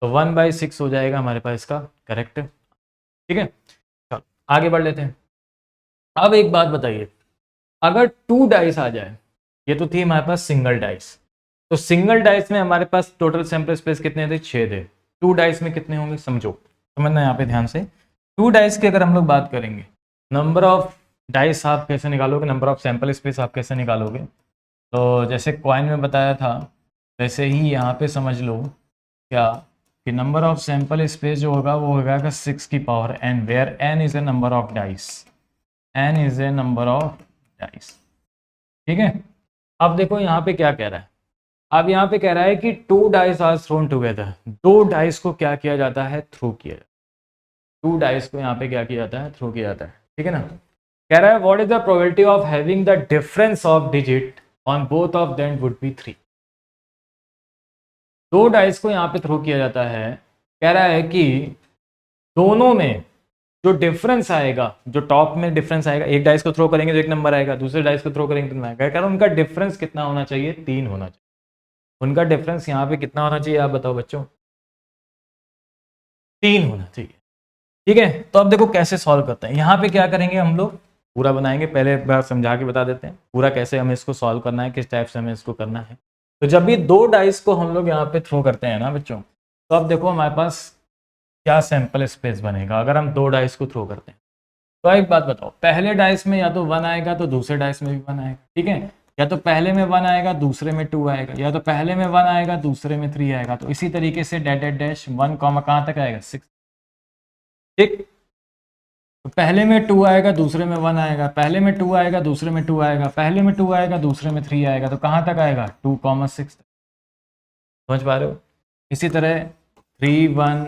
तो 1/6 हो जाएगा हमारे पास इसका करेक्ट। ठीक है, चलो आगे बढ़ लेते हैं। अब एक बात बताइए, अगर 2 डाइस आ जाए, ये तो थी हमारे पास सिंगल डाइस, तो सिंगल डाइस में हमारे पास टोटल सैंपल स्पेस कितने थे, 6 थे। 2 डाइस में कितने होंगे, समझो, समझना यहाँ पे ध्यान से। 2 डाइस की अगर हम लोग बात करेंगे, नंबर ऑफ डाइस आप कैसे निकालोगे, नंबर ऑफ सैंपल स्पेस आप कैसे निकालोगे। तो जैसे कॉइन में बताया था वैसे ही यहाँ पे समझ लो क्या, कि नंबर ऑफ सैंपल स्पेस जो होगा वो होगा 6 की power n, where n is a number of dice, n is a number of dice. ठीक है, अब देखो यहाँ पे क्या कह रहा है, अब यहाँ पे कह रहा है कि 2 dice are thrown together, 2 dice को क्या किया जाता है, थ्रो किया जाता है। 2 डाइस को यहाँ पे क्या किया जाता है, थ्रो किया जाता है। ठीक है ना, कह रहा है what is the probability of having the difference of digit on both of them would be 3। 2 dice को यहाँ पे थ्रो किया जाता है, कह रहा है कि दोनों में जो डिफरेंस आएगा, जो टॉप में डिफरेंस आएगा, एक डाइस को थ्रो करेंगे तो एक नंबर आएगा, दूसरे डाइस को थ्रो करेंगे तो नंबर आएगा, कह रहा है उनका डिफरेंस कितना होना चाहिए, 3 होना चाहिए। उनका डिफरेंस यहाँ पे कितना होना चाहिए, आप बताओ बच्चों, 3 होना चाहिए। ठीक है, तो अब देखो कैसे सॉल्व करते हैं। यहाँ पे क्या करेंगे हम लोग, पूरा बनाएंगे, पहले एक बार समझा के बता देते हैं पूरा कैसे हमें इसको सॉल्व करना है, किस टाइप से हमें इसको करना है। तो जब भी दो डाइस को हम लोग यहाँ पे थ्रो करते हैं ना बच्चों, तो अब देखो हमारे पास क्या सैंपल स्पेस बनेगा अगर हम दो डाइस को थ्रो करते हैं। तो एक बात बताओ, पहले डाइस में या तो 1 आएगा तो दूसरे डाइस में भी 1 आएगा, ठीक है, या तो पहले में 1 आएगा दूसरे में 2 आएगा, या तो पहले में 1 आएगा दूसरे में 3 आएगा। तो इसी तरीके say that that dash 1 comma कहाँ तक आएगा 6, ठीक। तो पहले में 2 आएगा दूसरे में 1 आएगा, पहले में 2 आएगा दूसरे में 2 आएगा, पहले में 2 आएगा दूसरे में 3 आएगा। तो कहाँ तक आएगा 2 कॉमा 6, समझ पा रहे हो। इसी तरह 3 1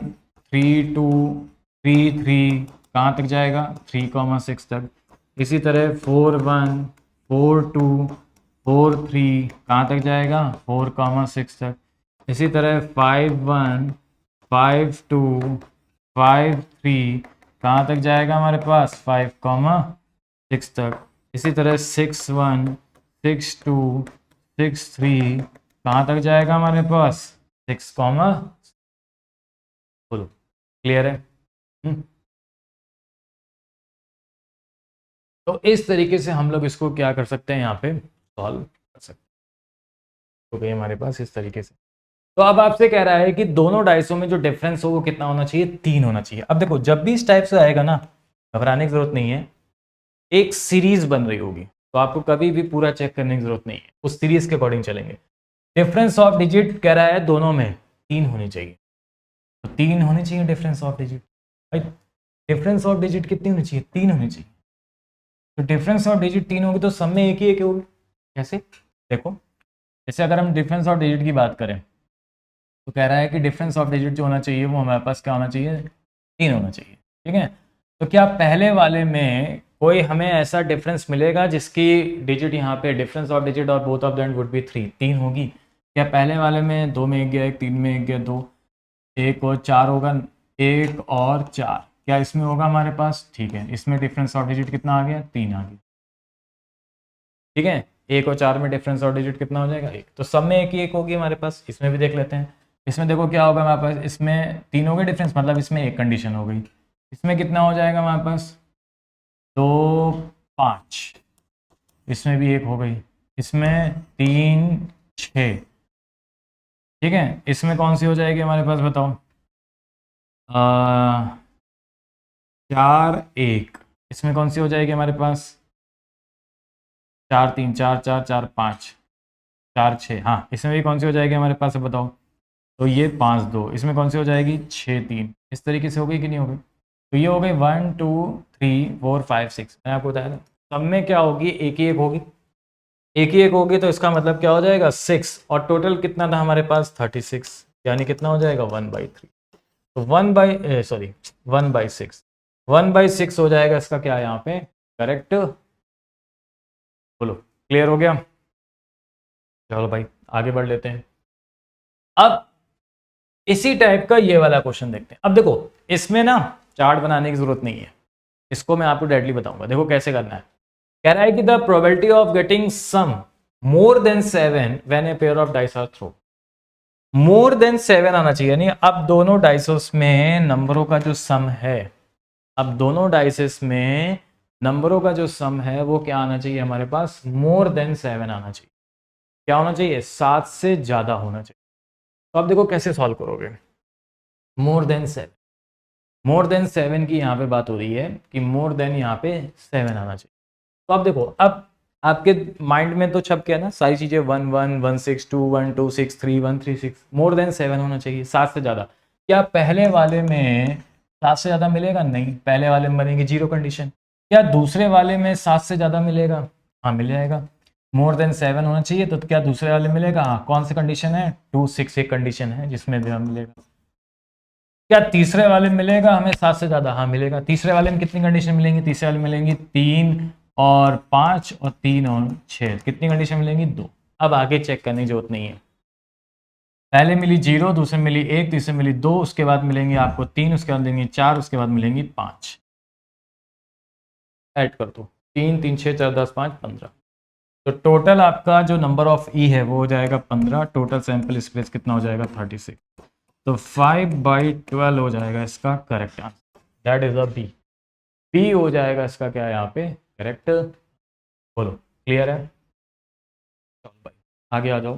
3 2 3 3 कहाँ तक जाएगा 3 कॉमा 6 तक। इसी तरह 4 1 4 2 4 3 कहाँ तक जाएगा 4 कॉमा 6 तक। इसी तरह 5 1 5 2 5 3 कहाँ तक जाएगा हमारे पास 5 कॉमा 6 तक। इसी तरह 6 1 6 2 6 3 कहाँ तक जाएगा हमारे पास 6 कॉमा, बोलो क्लियर है। तो इस तरीके से हम लोग इसको क्या कर सकते हैं यहाँ पे सॉल्व कर सकते हैं। तो भाई हमारे पास इस तरीके से, तो अब आपसे कह रहा है कि दोनों डाइसों में जो डिफरेंस हो वो कितना होना चाहिए 3 होना चाहिए। अब देखो जब भी इस टाइप से आएगा ना, घबराने की जरूरत नहीं है, एक सीरीज बन रही होगी तो आपको कभी भी पूरा चेक करने की जरूरत नहीं है, उस सीरीज के अकॉर्डिंग चलेंगे। डिफरेंस ऑफ डिजिट कह रहा है दोनों में 3 होनी चाहिए, तो 3 होनी चाहिए डिफरेंस ऑफ डिजिट। भाई डिफरेंस ऑफ डिजिट कितनी होनी चाहिए 3 होनी चाहिए। तो डिफरेंस ऑफ डिजिट 3 होगी तो सब में एक ही एक होगी। कैसे देखो, जैसे अगर हम डिफरेंस ऑफ डिजिट की बात करें तो कह रहा है कि डिफरेंस ऑफ डिजिट जो होना चाहिए वो हमारे पास क्या होना चाहिए 3 होना चाहिए, ठीक है। तो क्या पहले वाले में कोई हमें ऐसा डिफरेंस मिलेगा जिसकी डिजिट यहाँ पे डिफरेंस ऑफ डिजिट और both of them would be 3 होगी। क्या पहले वाले में 2 में 1 गया 1, 3 में 1 गया 2, 1 और 4 होगा, 1 और 4 क्या इसमें होगा हमारे पास, ठीक है। इसमें डिफरेंस ऑफ डिजिट कितना आ गया 3 आ गया, ठीक है। 1 और 4 में डिफरेंस ऑफ डिजिट कितना हो जाएगा 1, तो सब में एक ही एक होगी हमारे पास। इसमें भी देख लेते हैं, इसमें देखो क्या होगा हमारे पास, इसमें 3 हो गए डिफरेंस, मतलब इसमें एक कंडीशन हो गई। इसमें कितना हो जाएगा हमारे पास 2 5, इसमें भी एक हो गई, इसमें 3 6, ठीक है। इसमें कौन सी हो जाएगी हमारे पास बताओ 4 1, इसमें कौन सी हो जाएगी हमारे पास 4 3 4 4 4 5 4 6, हाँ इसमें भी कौन सी हो जाएगी हमारे पास बताओ, तो ये 5 2, इसमें कौन सी हो जाएगी 6 3। इस तरीके से हो गई कि नहीं हो गई। तो ये हो गई 1 2 3 4 5 6, मैंने आपको बताया था सब में क्या होगी एक ही एक होगी, एक ही एक होगी। तो इसका मतलब क्या हो जाएगा 6, और टोटल कितना था हमारे पास 36, यानी कितना हो जाएगा 1/3। तो 1/6 1/6 हो जाएगा इसका क्या यहाँ पे करेक्ट, बोलो क्लियर हो गया। चलो भाई आगे बढ़ लेते हैं। अब इसी टाइप का ये वाला क्वेश्चन देखते हैं। अब देखो इसमें ना चार्ट बनाने की जरूरत नहीं है, इसको मैं आपको डायरेक्टली बताऊंगा। देखो कैसे करना है, कह रहा है कि the probability of getting some more than 7 when a pair of dice are throw, more than 7 आना चाहिए, यानी अब दोनों डाइसेस में नंबरों का जो सम है, अब दोनों डाइसेस में नंबरों का जो सम है वो क्या आना चाहिए हमारे पास मोर देन 7 आना चाहिए। क्या होना चाहिए 7 से ज्यादा होना चाहिए। तो अब देखो कैसे सॉल्व करोगे, मोर देन 7 की यहाँ पे बात हो रही है कि मोर देन यहाँ पे 7 आना चाहिए। तो अब देखो, अब आपके माइंड में तो छप गया ना सारी चीजें 1 1 1 6 2 1 2 6 3 1 3 6, मोर देन 7 होना चाहिए 7 से ज्यादा। क्या पहले वाले में 7 से ज्यादा मिलेगा, नहीं, पहले वाले में बनेगी 0 कंडीशन। क्या दूसरे वाले में 7 से ज्यादा मिलेगा, हाँ मिल जाएगा। मोर देन 7 होना चाहिए, तो क्या दूसरे वाले मिलेगा, हाँ कौन सी कंडीशन है 2 6 एक कंडीशन है जिसमें भी मिलेगा। क्या तीसरे वाले में मिलेगा हमें 7 से ज्यादा, हाँ मिलेगा। तीसरे वाले में कितनी कंडीशन मिलेंगी, तीसरे वाले में मिलेंगी 3 और 5 और 3 और 6, कितनी कंडीशन मिलेंगी 2। अब आगे चेक करने की जरूरत नहीं है, पहले मिली 0, दूसरे मिली 1, तीसरे मिली 2, उसके बाद मिलेंगे आपको 3, उसके बाद मिलेंगी 4, उसके बाद मिलेंगी 5। ऐड कर दो 3 3 6 4 10 5 15, तो टोटल आपका जो नंबर ऑफ ई है वो हो जाएगा 15, टोटल सैंपल स्पेस कितना हो जाएगा 36। तो 5/12 हो जाएगा इसका correct answer, that is a B. B हो जाएगा इसका क्या है यहाँ पे करेक्ट, बोलो क्लियर है। चलो भाई आगे आ जाओ।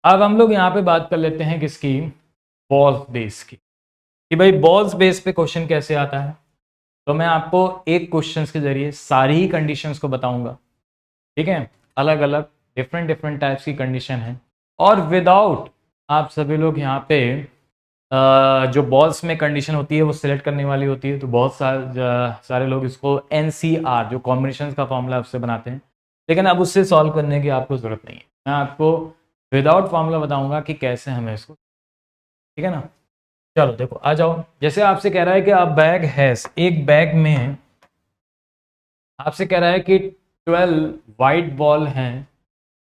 अब हम लोग यहाँ पे बात कर लेते हैं किसकी, बॉल्स बेस की, कि भाई बॉल्स बेस पे क्वेश्चन कैसे आता है। तो मैं आपको एक क्वेश्चंस के जरिए सारी ही कंडीशंस को बताऊंगा, ठीक है, अलग अलग डिफरेंट डिफरेंट टाइप्स की कंडीशन है, और विदाउट आप सभी लोग यहाँ पे जो बॉल्स में कंडीशन होती है वो सिलेक्ट करने वाली होती है। तो बहुत सारे लोग इसको NCR जो कॉम्बिनेशन का फॉर्मूला उससे बनाते हैं, लेकिन अब उससे सॉल्व करने की आपको ज़रूरत नहीं है। मैं आपको विदाउट फॉर्मूला बताऊंगा कि कैसे हमें इसको, ठीक है ना। चलो देखो आ जाओ, जैसे आपसे कह रहा है कि आप बैग हैज, एक बैग में आपसे कह रहा है कि 12 वाइट बॉल हैं,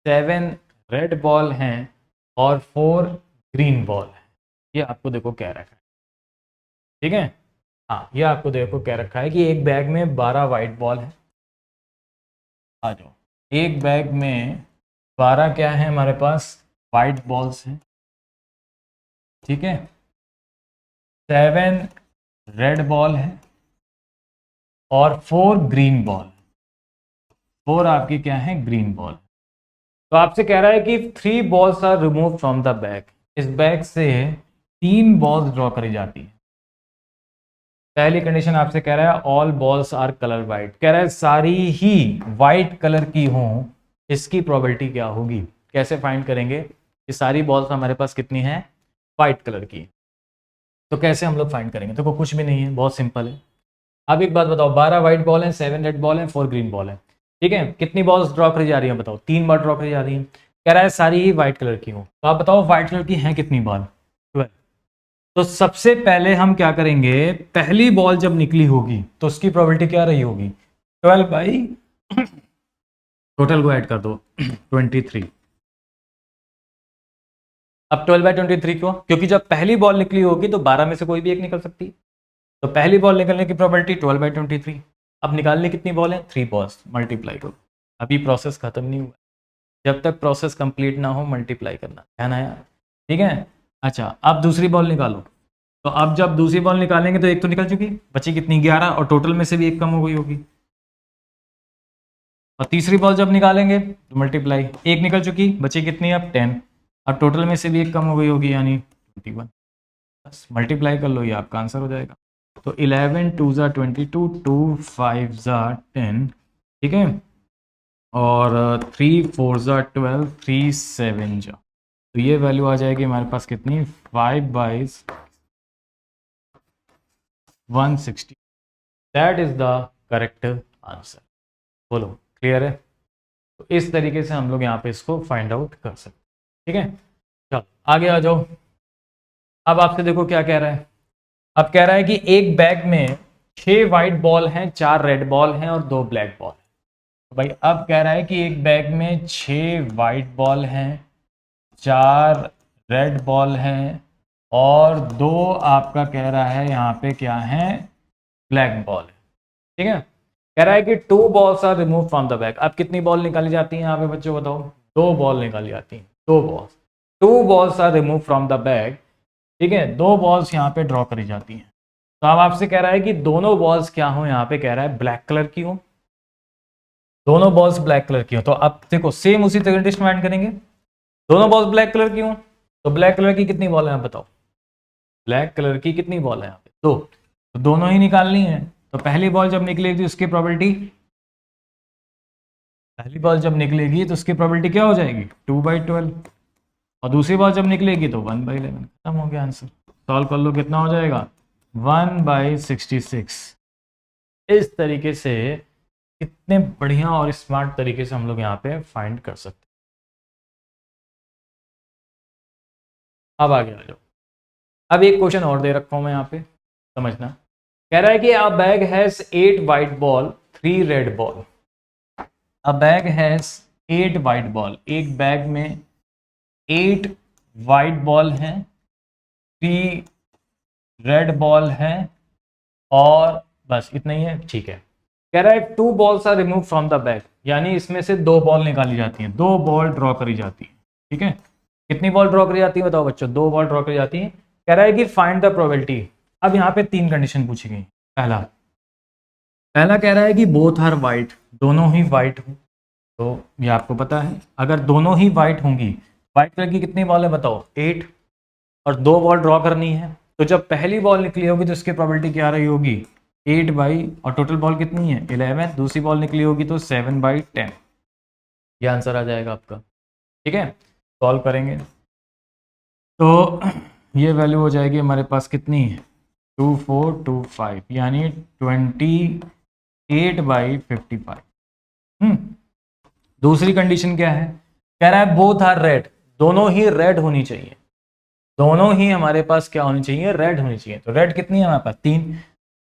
7 रेड बॉल हैं और 4 ग्रीन बॉल हैं। ये आपको देखो कह रखा है, ठीक है। हाँ, ये आपको देखो कह रखा है कि एक बैग में 12 वाइट बॉल है। आ जाओ, एक बैग में 12 क्या है हमारे पास, वाइट बॉल्स हैं, ठीक है। 7 रेड बॉल है और 4 ग्रीन बॉल, 4 आपकी क्या है, ग्रीन बॉल। तो आपसे कह रहा है कि 3 balls are remove from the bag, इस बैग से 3 बॉल्स ड्रॉ करी जाती है। पहली कंडीशन आपसे कह रहा है all balls are colour white, कह रहा है सारी ही वाइट कलर की हों, इसकी प्रोबेबिलिटी क्या होगी। कैसे फाइंड करेंगे कि सारी बॉल्स हमारे पास कितनी है, वाइट कलर की। तो कैसे हम लोग फाइंड करेंगे, तो कुछ भी नहीं है, बहुत सिंपल है। अब एक बात बताओ, 12 वाइट बॉल हैं, 7 रेड बॉल हैं, 4 ग्रीन बॉल हैं, ठीक है। कितनी बॉल्स ड्रॉ करी जा रही हैं बताओ, 3 बार ड्रॉ करी जा रही हैं। कह रहा है सारी ही व्हाइट कलर की हो, तो आप बताओ व्हाइट कलर की हैं कितनी बॉल, 12। तो सबसे पहले हम क्या करेंगे, पहली बॉल जब निकली होगी तो उसकी प्रोबेबिलिटी क्या रही होगी, 12 बाई टोटल को ऐड कर दो 23। अब 12/23 क्यों, क्योंकि जब पहली बॉल निकली होगी तो 12 में से कोई भी एक निकल सकती है। तो पहली बॉल निकलने की प्रोबेबिलिटी 12/23। अब निकालने कितनी बॉल है, 3 बॉल्स, मल्टीप्लाई करो। अभी प्रोसेस खत्म नहीं हुआ, जब तक प्रोसेस कंप्लीट ना हो मल्टीप्लाई करना, ध्यान आया, ठीक है। अच्छा, अब दूसरी बॉल निकालो। तो अब जब दूसरी बॉल निकालेंगे तो एक तो निकल चुकी, बची कितनी, 11, और टोटल में से भी एक कम हो गई होगी। और तीसरी बॉल जब निकालेंगे तो मल्टीप्लाई, एक निकल चुकी, बची कितनी अब 10, अब टोटल में से भी एक कम हो गई होगी यानी 21। बस मल्टीप्लाई कर लो, ये आपका आंसर हो जाएगा। तो 11 2 ज़ा 22, 2 5 ज़ा 10, ठीक है, और 3 4 ज़ा 12, 3 7 ज़ा, तो ये वैल्यू आ जाएगी हमारे पास कितनी, 5/160। That is the correct answer. बोलो क्लियर है। तो इस तरीके से हम लोग यहाँ पे इसको फाइंड आउट कर सकते हैं, ठीक है। चलो आगे आ जाओ। अब आपसे देखो क्या कह रहा है, अब कह रहा है कि एक बैग में 6 वाइट बॉल हैं, 4 रेड बॉल हैं और 2 ब्लैक बॉल हैं। तो भाई अब कह रहा है कि एक बैग में 6 वाइट बॉल हैं, 4 रेड बॉल हैं और 2 आपका कह रहा है यहाँ पे क्या है, ब्लैक बॉल है, ठीक है। कह रहा है कि 2 balls are remove from the bag. अब कितनी बॉल निकाली जाती हैं यहाँ पे बच्चों बताओ, 2 बॉल निकाली जाती हैं, 2 balls, 2 balls are remove from the bag, ठीक है, 2 बॉल्स यहाँ पे ड्रॉ करी जाती हैं। तो अब आपसे कह रहा है कि दोनों बॉल्स क्या हो, यहाँ पे कह रहा है ब्लैक कलर की हो, दोनों बॉल्स ब्लैक कलर की हो। तो अब देखो सेम उसी तरीके से फाइंड करेंगे, दोनों बॉल्स ब्लैक कलर की हो, तो ब्लैक कलर की कितनी बॉल है आप बताओ, ब्लैक कलर की कितनी बॉल है यहाँ पे, 2, तो दोनों ही निकालनी है। तो पहली बॉल जब निकलेगी उसकी प्रोबेबिलिटी, पहली बॉल जब निकलेगी तो उसकी प्रोबेबिलिटी क्या हो जाएगी, 2/12, और दूसरी बॉल जब निकलेगी तो 1/11। खत्म हो गया आंसर। सॉल्व कर लो, कितना हो जाएगा, 1/66। इस तरीके से कितने बढ़िया और स्मार्ट तरीके से हम लोग यहाँ पे फाइंड कर सकते हैं। अब आगे आ जाओ। अब एक क्वेश्चन और दे रखा हूं मैं यहाँ पे, समझना। कह रहा है कि अ bag has 8 white ball, 3 red ball. A bag has 8 white ball, एक बैग में 8 वाइट बॉल हैं, 3 रेड बॉल हैं और बस इतना ही है, ठीक है। कह रहा है 2 balls are remove from the bag, यानी इसमें से 2 बॉल निकाली जाती हैं, 2 बॉल ड्रॉ करी जाती है, ठीक है। कितनी बॉल ड्रॉ करी जाती है बताओ बच्चों, 2 बॉल ड्रॉ करी जाती है। कह रहा है कि फाइंड द प्रोबेबिलिटी। अब यहाँ पे 3 कंडीशन पूछी गई। पहला पहला कह रहा है कि बोथ आर वाइट, दोनों ही वाइट हो। तो ये आपको पता है, अगर दोनों ही वाइट होंगी व्हाइट कलर की कितनी बॉल है बताओ, 8, और 2 बॉल ड्रॉ करनी है। तो जब पहली बॉल निकली होगी तो इसकी प्रोबेबिलिटी क्या रही होगी, 8 बाई, और टोटल बॉल कितनी है 11, दूसरी बॉल निकली होगी तो 7/10। ये आंसर आ जाएगा आपका। ठीक है, सॉल्व करेंगे तो ये वैल्यू हो जाएगी हमारे पास कितनी, 2425, यानी 28/55। दूसरी कंडीशन क्या है, कह रहा है बोथ आर रेड, दोनों ही रेड होनी चाहिए, दोनों ही हमारे पास क्या होनी चाहिए, रेड होनी चाहिए। तो रेड कितनी है हमारे पास 3,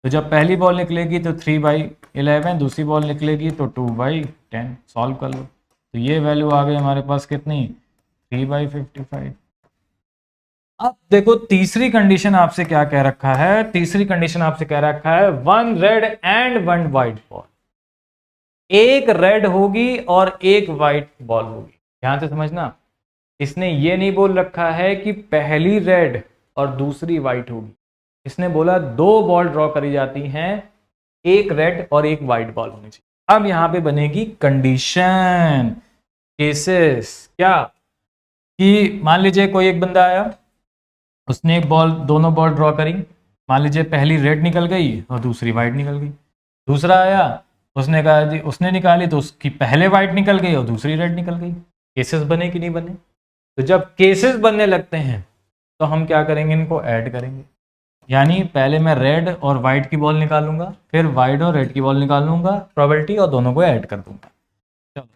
तो जब पहली बॉल निकलेगी तो 3/11, दूसरी बॉल निकलेगी तो 2/10। सॉल्व कर लो, तो ये वैल्यू आ गई हमारे पास कितनी, 3/55। अब देखो तीसरी कंडीशन आपसे क्या कह रखा है, तीसरी कंडीशन आपसे कह रखा है 1 रेड एंड 1 व्हाइट बॉल, एक रेड होगी और एक व्हाइट बॉल होगी। ध्यान से समझना, इसने ये नहीं बोल रखा है कि पहली रेड और दूसरी व्हाइट होगी, इसने बोला 2 बॉल ड्रॉ करी जाती हैं, एक रेड और एक व्हाइट बॉल होनी चाहिए। अब यहां पे बनेगी कंडीशन, केसेस क्या, कि मान लीजिए कोई एक बंदा आया, उसने एक बॉल, दोनों बॉल ड्रॉ करी, मान लीजिए पहली रेड निकल गई और दूसरी व्हाइट निकल गई। दूसरा आया, उसने कहा जी, उसने निकाली तो उसकी पहले व्हाइट निकल गई और दूसरी रेड निकल गई। केसेस बने कि नहीं बने, तो जब केसेस बनने लगते हैं तो हम क्या करेंगे, इनको ऐड करेंगे, यानी पहले मैं रेड और व्हाइट की बॉल निकालूंगा, फिर व्हाइट और रेड की बॉल निकालूंगा प्रोबेबिलिटी, और दोनों को ऐड कर दूंगा। चलो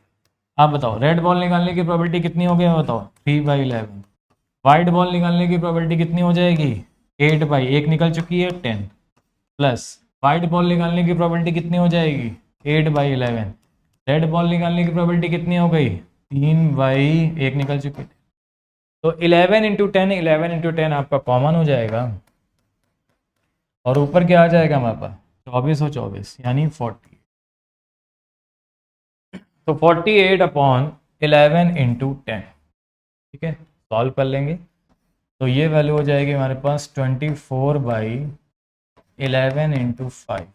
आप बताओ, रेड बॉल निकालने की प्रोबेबिलिटी कितनी हो गई बताओ, 3/11। व्हाइट बॉल निकालने की प्रोबेबिलिटी कितनी हो जाएगी, 8/1 निकल चुकी है 10, प्लस व्हाइट बॉल निकालने की प्रोबेबिलिटी कितनी हो जाएगी, 8/11। रेड बॉल निकालने की प्रोबेबिलिटी कितनी हो गई, 3/1 निकल चुकी है। तो 11 × 10, 11 × 10 आपका कॉमन हो जाएगा, और ऊपर क्या आ जाएगा हमारे पास, 24 और 24 यानी 40। तो 48/11 × 10। ठीक है, सॉल्व कर लेंगे तो ये वैल्यू हो जाएगी हमारे पास 24/11 × 5,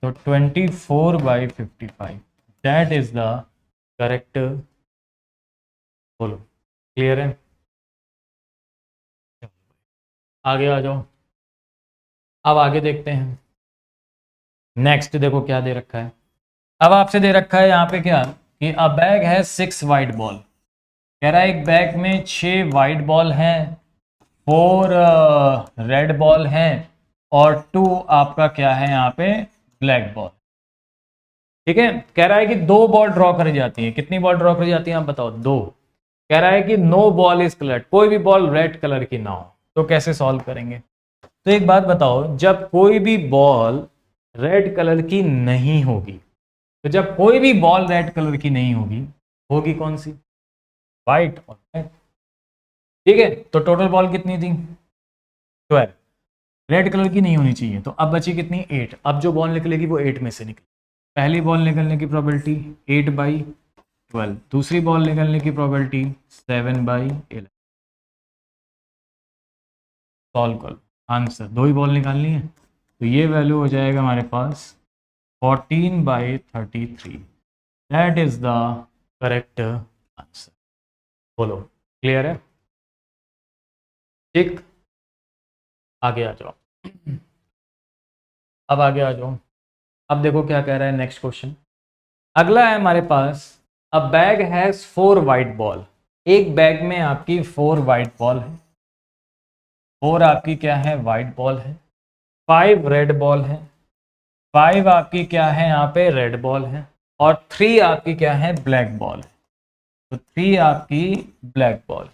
तो 24/55। That is the correct. बोलो क्लियर है, आगे आ जाओ। अब आगे देखते हैं, नेक्स्ट देखो क्या दे रखा है। अब आपसे दे रखा है यहाँ पे क्या, कि अ बैग है 6 वाइट बॉल, कह रहा है एक बैग में 6 वाइट बॉल हैं, 4 रेड बॉल हैं, और 2 आपका क्या है यहाँ पे ब्लैक बॉल। ठीक है, कह रहा है कि 2 बॉल ड्रॉ करी जाती है, कितनी बॉल ड्रॉ करी जाती है आप बताओ, 2। कह रहा है कि नो बॉल इज कलर्ड, कोई भी बॉल रेड कलर की ना हो, तो कैसे सॉल्व करेंगे। तो एक बात बताओ, जब कोई भी बॉल रेड कलर की नहीं होगी, तो जब कोई भी बॉल रेड कलर की नहीं होगी, होगी कौन सी, व्हाइट और रेड। ठीक है, तो टोटल बॉल कितनी थी 12, रेड कलर की नहीं होनी चाहिए, तो अब बची कितनी 8। अब जो बॉल निकलेगी वो 8 में से निकलेगी। पहली बॉल निकलने की प्रोबेबिलिटी 8/12, दूसरी बॉल निकलने की प्रोबेबिलिटी 7/11। सॉल्व कर आंसर, 2 ही बॉल निकालनी है, तो ये वैल्यू हो जाएगा हमारे पास 14/33। That is the correct answer. बोलो क्लियर है, ठीक, आगे आ जाओ। अब आगे आ जाओ, अब देखो क्या कह रहा है नेक्स्ट क्वेश्चन। अगला है हमारे पास, a bag has 4 white ball, एक बैग में आपकी 4 वाइट बॉल है, 4 आपकी क्या है वाइट बॉल है, 5 रेड बॉल है, 5 आपकी क्या है यहाँ पे रेड बॉल है, और 3 आपकी क्या है ब्लैक बॉल है। तो 3 आपकी ब्लैक बॉल।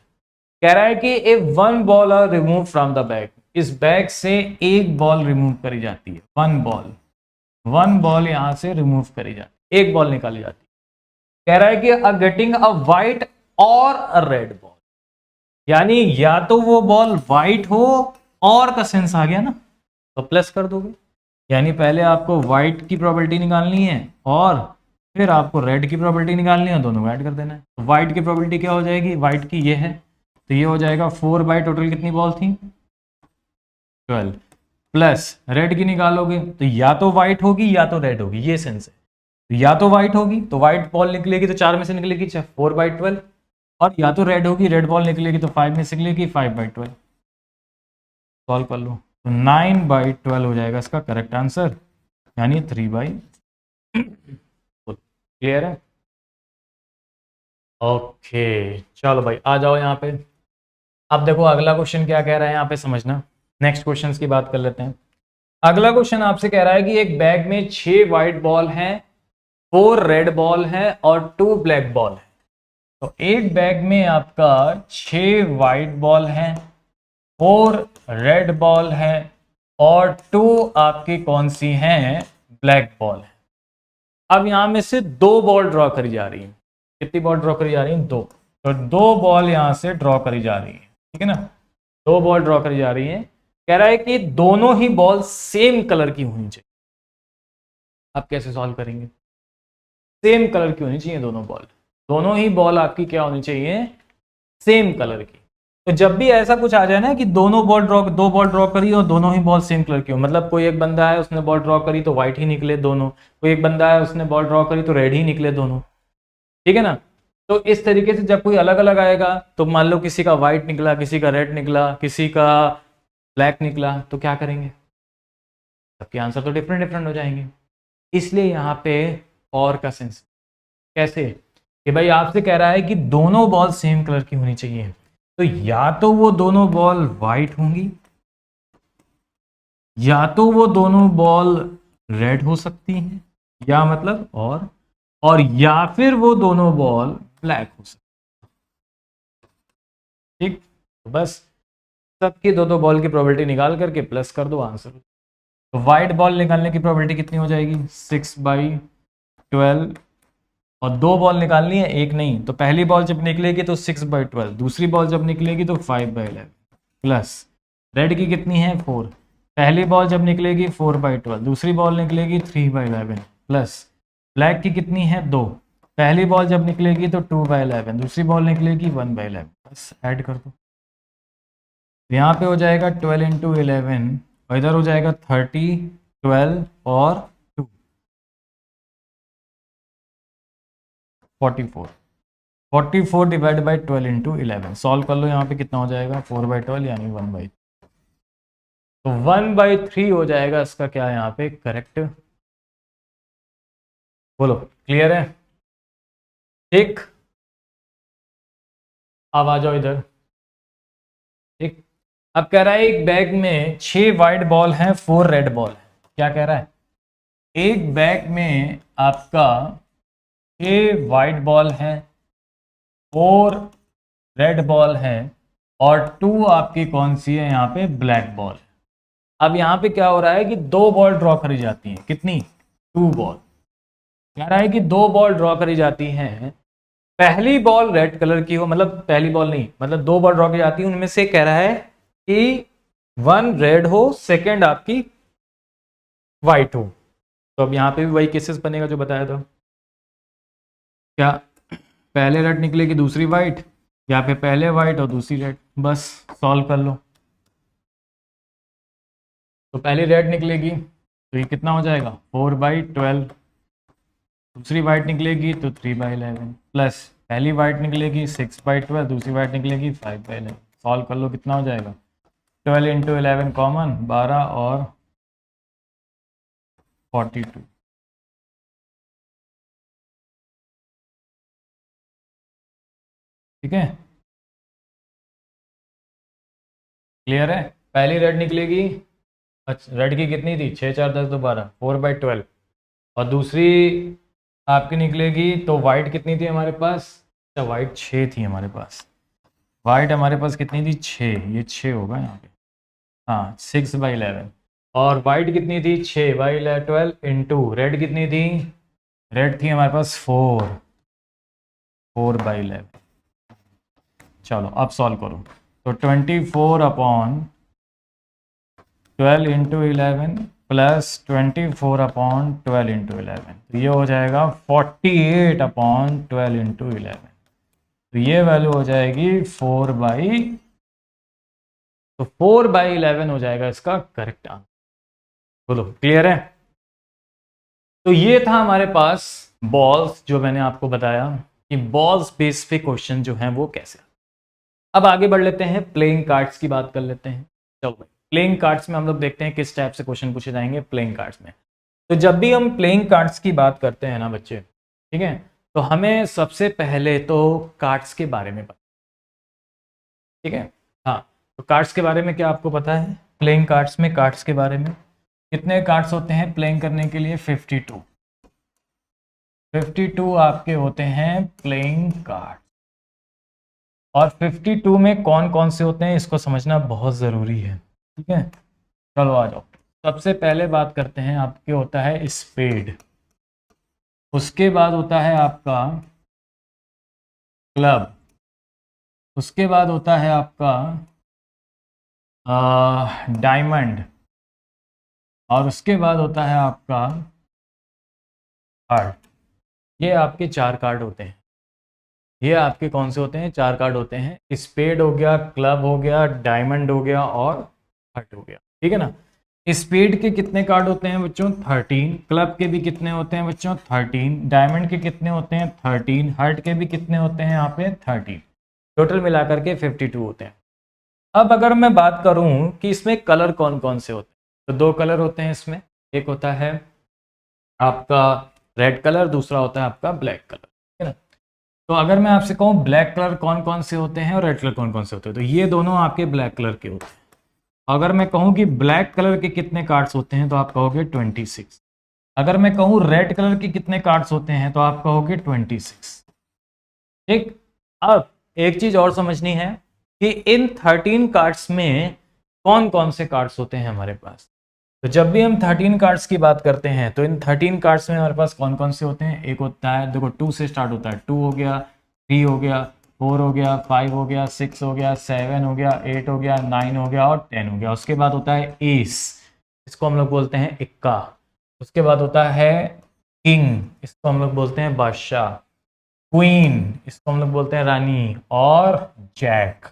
कह रहा है कि a 1 ball are remove from the bag, इस बैग से एक बॉल रिमूव करी जाती है, 1 बॉल यहां से रिमूव करी जाती है, एक बॉल निकाली जाती है। कह रहा है कि अ गेटिंग अ व्हाइट और अ रेड बॉल, यानी या तो वो बॉल व्हाइट हो, और का सेंस आ गया ना, तो प्लस कर दोगे, यानी पहले आपको व्हाइट की प्रोबेबिलिटी निकालनी है और फिर आपको रेड की प्रोबेबिलिटी निकालनी है, दोनों को ऐड कर देना है। तो व्हाइट की प्रोबेबिलिटी क्या हो जाएगी, व्हाइट की ये है, तो ये हो जाएगा 4 बाई टोटल कितनी बॉल थी 12, प्लस रेड की निकालोगे तो या तो व्हाइट होगी या तो रेड होगी, ये सेंस है। तो या तो व्हाइट होगी तो व्हाइट बॉल निकलेगी तो 4 में से निकलेगी 4/12, और या तो रेड होगी, रेड बॉल निकलेगी तो 5 में से निकलेगी 5/12। सॉल्व कर लो तो 9/12 हो जाएगा इसका करेक्ट आंसर, यानी 3/। क्लियर है? ओके चलो भाई आ जाओ यहाँ पे। अब देखो अगला क्वेश्चन क्या कह रहा है यहाँ पे, समझना। नेक्स्ट क्वेश्चन की बात कर लेते हैं। अगला क्वेश्चन आपसे कह रहा है कि एक बैग में 6 व्हाइट बॉल हैं, 4 रेड बॉल हैं और 2 ब्लैक बॉल हैं। तो एक बैग में आपका 6 व्हाइट बॉल हैं, 4 रेड बॉल हैं और 2 आपकी कौन सी हैं, ब्लैक बॉल है। अब यहां में से 2 बॉल ड्रॉ करी जा रही है। कितनी बॉल ड्रॉ करी जा रही है? 2। तो 2 बॉल यहां से ड्रॉ करी जा रही है, ठीक है ना। 2 बॉल ड्रॉ करी जा रही है। कह रहा है कि दोनों ही बॉल सेम कलर की होनी चाहिए। आप कैसे सॉल्व करेंगे? सेम कलर की होनी चाहिए दोनों बॉल। दोनों ही बॉल आपकी क्या होनी चाहिए? सेम कलर की। तो जब भी ऐसा कुछ आ जाए ना कि दो बॉल ड्रॉ करी और दोनों ही बॉल सेम कलर की हो, मतलब कोई एक बंदा है उसने बॉल ड्रॉ करी तो व्हाइट ही निकले दोनों, कोई एक बंदा है उसने बॉल ड्रॉ करी तो रेड ही निकले दोनों, ठीक है ना। तो इस तरीके से जब कोई अलग अलग आएगा तो मान लो किसी का व्हाइट निकला, किसी का रेड निकला, किसी का ब्लैक निकला, तो क्या करेंगे? सबके आंसर तो डिफरेंट डिफरेंट हो जाएंगे। इसलिए यहाँ पे और का सेंस कैसे कि भाई आपसे कह रहा है कि दोनों बॉल सेम कलर की होनी चाहिए, तो या तो वो दोनों बॉल वाइट होंगी, या तो वो दोनों बॉल रेड हो सकती हैं, या मतलब और या फिर वो दोनों बॉल ब्लैक हो सकती। ठीक, तो बस सबकी दो बॉल की प्रोबेबिलिटी निकाल करके प्लस कर दो आंसर। तो व्हाइट बॉल निकालने की प्रोबेबिलिटी कितनी हो जाएगी? 6/12। और 2 बॉल निकालनी है, एक नहीं। तो पहली बॉल जब निकलेगी तो 6/12, दूसरी बॉल जब निकलेगी तो 5/11 प्लस रेड की कितनी है 4। पहली बॉल जब निकलेगी 4/12, दूसरी बॉल निकलेगी 3/11 प्लस ब्लैक की कितनी है 2। पहली बॉल जब निकलेगी तो 2/11, दूसरी बॉल निकलेगी 1/11। बस ऐड कर दो, यहाँ पे हो जाएगा 12 × 11 और इधर हो जाएगा 30, 12 और 2 44। 44 डिवाइड बाई 12 × 11। सॉल्व कर लो, यहाँ पे कितना हो जाएगा 4/12 यानी 1/3। तो 1/3 हो जाएगा इसका क्या यहाँ पे करेक्ट। बोलो क्लियर है? ठीक, अब आ जाओ इधर। ठीक, अब कह रहा है एक बैग में 6 व्हाइट बॉल हैं, 4 रेड बॉल है। क्या कह रहा है? एक बैग में आपका 6 व्हाइट बॉल हैं, 4 रेड बॉल है और 2 आपकी कौन सी है यहाँ पे ब्लैक बॉल है। अब यहाँ पे क्या हो रहा है कि 2 बॉल ड्रॉ करी जाती हैं। कितनी? 2 बॉल। कह रहा है कि 2 बॉल ड्रॉ करी जाती हैं, पहली बॉल रेड कलर की हो, मतलब पहली बॉल नहीं, मतलब 2 बॉल ड्रॉ की जाती है, उनमें से कह रहा है कि 1 रेड हो, सेकेंड आपकी व्हाइट हो। तो अब यहाँ पे भी वही केसेस बनेगा जो बताया था। क्या पहले रेड निकलेगी दूसरी व्हाइट, या फिर पहले व्हाइट और दूसरी रेड? बस सॉल्व कर लो। तो पहली रेड निकलेगी तो ये कितना हो जाएगा 4/12। दूसरी वाइट निकलेगी तो 3/11 प्लस पहली वाइट निकलेगी 6/12, दूसरी वाइट निकलेगी 5/11। सॉल्व कर लो, कितना हो जाएगा 12 × 11 कॉमन 12 और 42। ठीक है, क्लियर है? पहली रेड निकलेगी, अच्छा रेड की कितनी थी 6 4 10 2 12, 4/12। और दूसरी आपकी निकलेगी तो वाइट कितनी थी हमारे पास? अच्छा वाइट 6 थी हमारे पास। वाइट हमारे पास कितनी थी 6, ये 6 होगा यहाँ पे। हाँ 6/11। और वाइट कितनी थी 6/12 इंटू रेड कितनी थी? रेड थी हमारे पास 4/11। चलो अब सॉल्व करो। तो 24/12 × 11 प्लस 24/12 × 11, तो ये हो जाएगा 48/12 × 11। तो ये वैल्यू हो जाएगी 4/11 हो जाएगा इसका करेक्ट आंसर। बोलो क्लियर है? तो ये था हमारे पास बॉल्स जो मैंने आपको बताया। कि बॉल्स बेस पे क्वेश्चन जो हैं वो कैसे। अब आगे बढ़ लेते हैं, प्लेइंग कार्ड्स की बात कर लेते हैं। चलो भाई, प्लेइंग कार्ड्स में हम लोग देखते हैं किस टाइप से क्वेश्चन पूछे जाएंगे प्लेइंग कार्ड्स में। तो जब भी हम प्लेइंग कार्ड्स की बात करते हैं ना बच्चे, ठीक है, तो हमें सबसे पहले तो कार्ड्स के बारे में पता, ठीक है। हाँ, तो कार्ड्स के बारे में क्या आपको पता है? प्लेइंग कार्ड्स में, कार्ड्स के बारे में कितने कार्ड्स होते हैं प्लेइंग करने के लिए? 52। 52 आपके होते हैं प्लेइंग कार्ड। और 52 में कौन कौन से होते हैं इसको समझना बहुत ज़रूरी है, ठीक है। चलो आ जाओ, सबसे पहले बात करते हैं, आपके होता है स्पेड, उसके बाद होता है आपका क्लब, उसके बाद होता है आपका डायमंड, और उसके बाद होता है आपका हार्ट। ये आपके 4 कार्ड होते हैं। ये आपके कौन से होते हैं? 4 कार्ड होते हैं। स्पेड हो गया, क्लब हो गया, डायमंड हो गया और हार्ट हो गया, ठीक है ना। स्पेड के कितने कार्ड होते हैं बच्चों? 13। क्लब के भी कितने होते हैं बच्चों? 13। डायमंड के कितने होते हैं? 13। हार्ट के भी कितने होते हैं यहाँ पे? 13। टोटल मिलाकर के 52 होते हैं। अब अगर मैं बात करूं कि इसमें कलर कौन कौन से होते हैं, तो 2 कलर होते हैं इसमें। एक होता है आपका रेड कलर, दूसरा होता है आपका ब्लैक कलर, ठीक है ना। तो अगर मैं आपसे कहूं ब्लैक कलर कौन कौन से होते हैं और रेड कलर कौन कौन से होते हैं, तो ये दोनों आपके ब्लैक कलर के होते हैं। अगर मैं कहूं कि ब्लैक कलर के कितने कार्ड्स होते हैं, तो आप कहोगे 26। अगर मैं कहूं रेड कलर के कितने कार्ड्स होते हैं, तो आप कहोगे 26, ठीक। अब एक चीज और समझनी है कि इन 13 कार्ड्स में कौन कौन से कार्ड्स होते हैं हमारे पास। तो जब भी हम 13 कार्ड्स की बात करते हैं, तो इन 13 कार्ड्स में हमारे पास कौन कौन से होते हैं? एक होता है, देखो 2 से स्टार्ट होता है, 2 हो गया, 3 हो गया, 4 हो गया, 5 हो गया, 6 हो गया, 7 हो गया, 8 हो गया, 9 हो गया और 10 हो गया। उसके बाद होता है एस, इसको हम लोग बोलते हैं इक्का। उसके बाद होता है किंग, इसको हम लोग बोलते हैं बादशाह। क्वीन, इसको हम लोग बोलते हैं रानी। और जैक।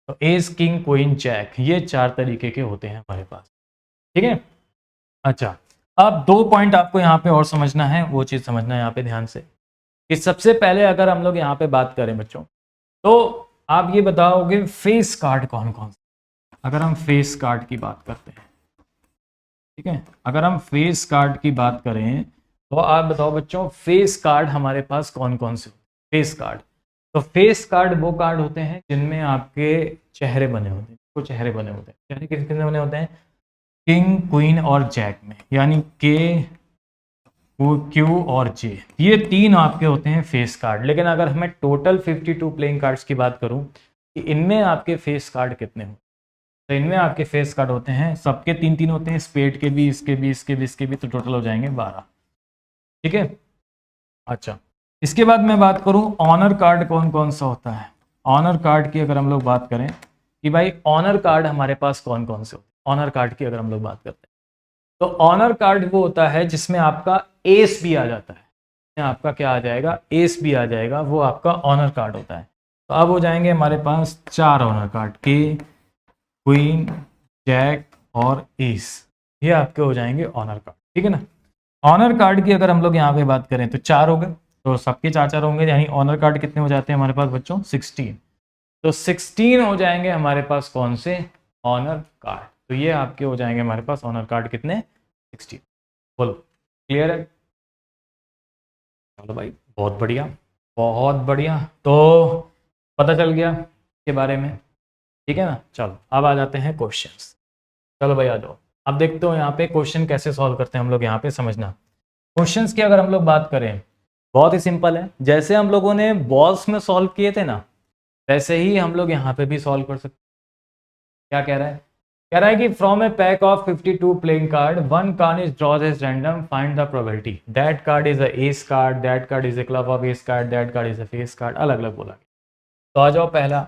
तो एस, किंग, क्वीन, जैक, ये 4 तरीके के होते हैं हमारे पास, ठीक है। अच्छा, अब 2 पॉइंट आपको यहाँ पे और समझना है, वो चीज़ समझना है यहाँ पे ध्यान से, कि सबसे पहले अगर हम लोग यहाँ पे बात करें बच्चों, तो आप ये बताओगे फेस कार्ड कौन कौन से। अगर हम फेस कार्ड की बात करते हैं, ठीक है, अगर हम फेस कार्ड की बात करें, तो आप बताओ बच्चों फेस कार्ड हमारे पास कौन कौन से। फेस कार्ड, तो फेस कार्ड वो कार्ड होते हैं जिनमें आपके चेहरे बने होते हैं, कुछ चेहरे बने होते हैं। चेहरे किस किसमें बने होते हैं? किंग, क्वीन और जैक में, यानी के, क्यू और जे, ये 3 आपके होते हैं फेस कार्ड। लेकिन अगर मैं टोटल 52 प्लेइंग कार्ड्स की बात करूं कि इनमें आपके फेस कार्ड कितने हो, तो इनमें आपके फेस कार्ड होते हैं, सबके 3 3 होते हैं, स्पेड के भी, इसके भी, इसके भी, इसके भी, तो टोटल हो जाएंगे 12, ठीक है। अच्छा, इसके बाद मैं बात करूं ऑनर कार्ड कौन कौन सा होता है। ऑनर कार्ड की अगर हम लोग बात करें कि भाई ऑनर कार्ड हमारे पास कौन कौन से होते हैं, ऑनर कार्ड की अगर हम लोग बात करते हैं, तो ऑनर कार्ड वो होता है जिसमें आपका एस भी आ जाता है। इसमें आपका क्या आ जाएगा? एस भी आ जाएगा, वो आपका ऑनर कार्ड होता है। तो अब हो जाएंगे हमारे पास 4 ऑनर कार्ड, के, क्वीन, जैक और एस, ये आपके हो जाएंगे ऑनर कार्ड, ठीक है ना। ऑनर कार्ड की अगर हम लोग यहाँ पे बात करें तो 4 हो गए, तो सबके 4 4 होंगे, यानी ऑनर कार्ड कितने हो जाते हैं हमारे पास बच्चों? 16। तो 16 हो जाएंगे हमारे पास कौन से? Honour card. तो ये आपके हो जाएंगे हमारे पास ऑनर कार्ड कितने? 16। बोलो क्लियर है? चलो भाई, बहुत बढ़िया, बहुत बढ़िया। तो पता चल गया के बारे में, ठीक है ना। चलो अब आ जाते हैं क्वेश्चंस। चलो भाई आ जाओ, अब देखते हो यहाँ पे क्वेश्चन कैसे सॉल्व करते हैं हम लोग। यहाँ पे समझना, क्वेश्चंस की अगर हम लोग बात करें, बहुत ही सिंपल है। जैसे हम लोगों ने बॉल्स में सॉल्व किए थे ना, वैसे ही हम लोग यहाँ पे भी सॉल्व कर सकते। क्या कह रहा है? कह रहा है कि from a pack of 52 playing card, one card is draws as random, find the probability that card is a ace card, that card is a club of ace card, that card is a face card. अलग अलग बोला गया। तो आ जाओ, पहला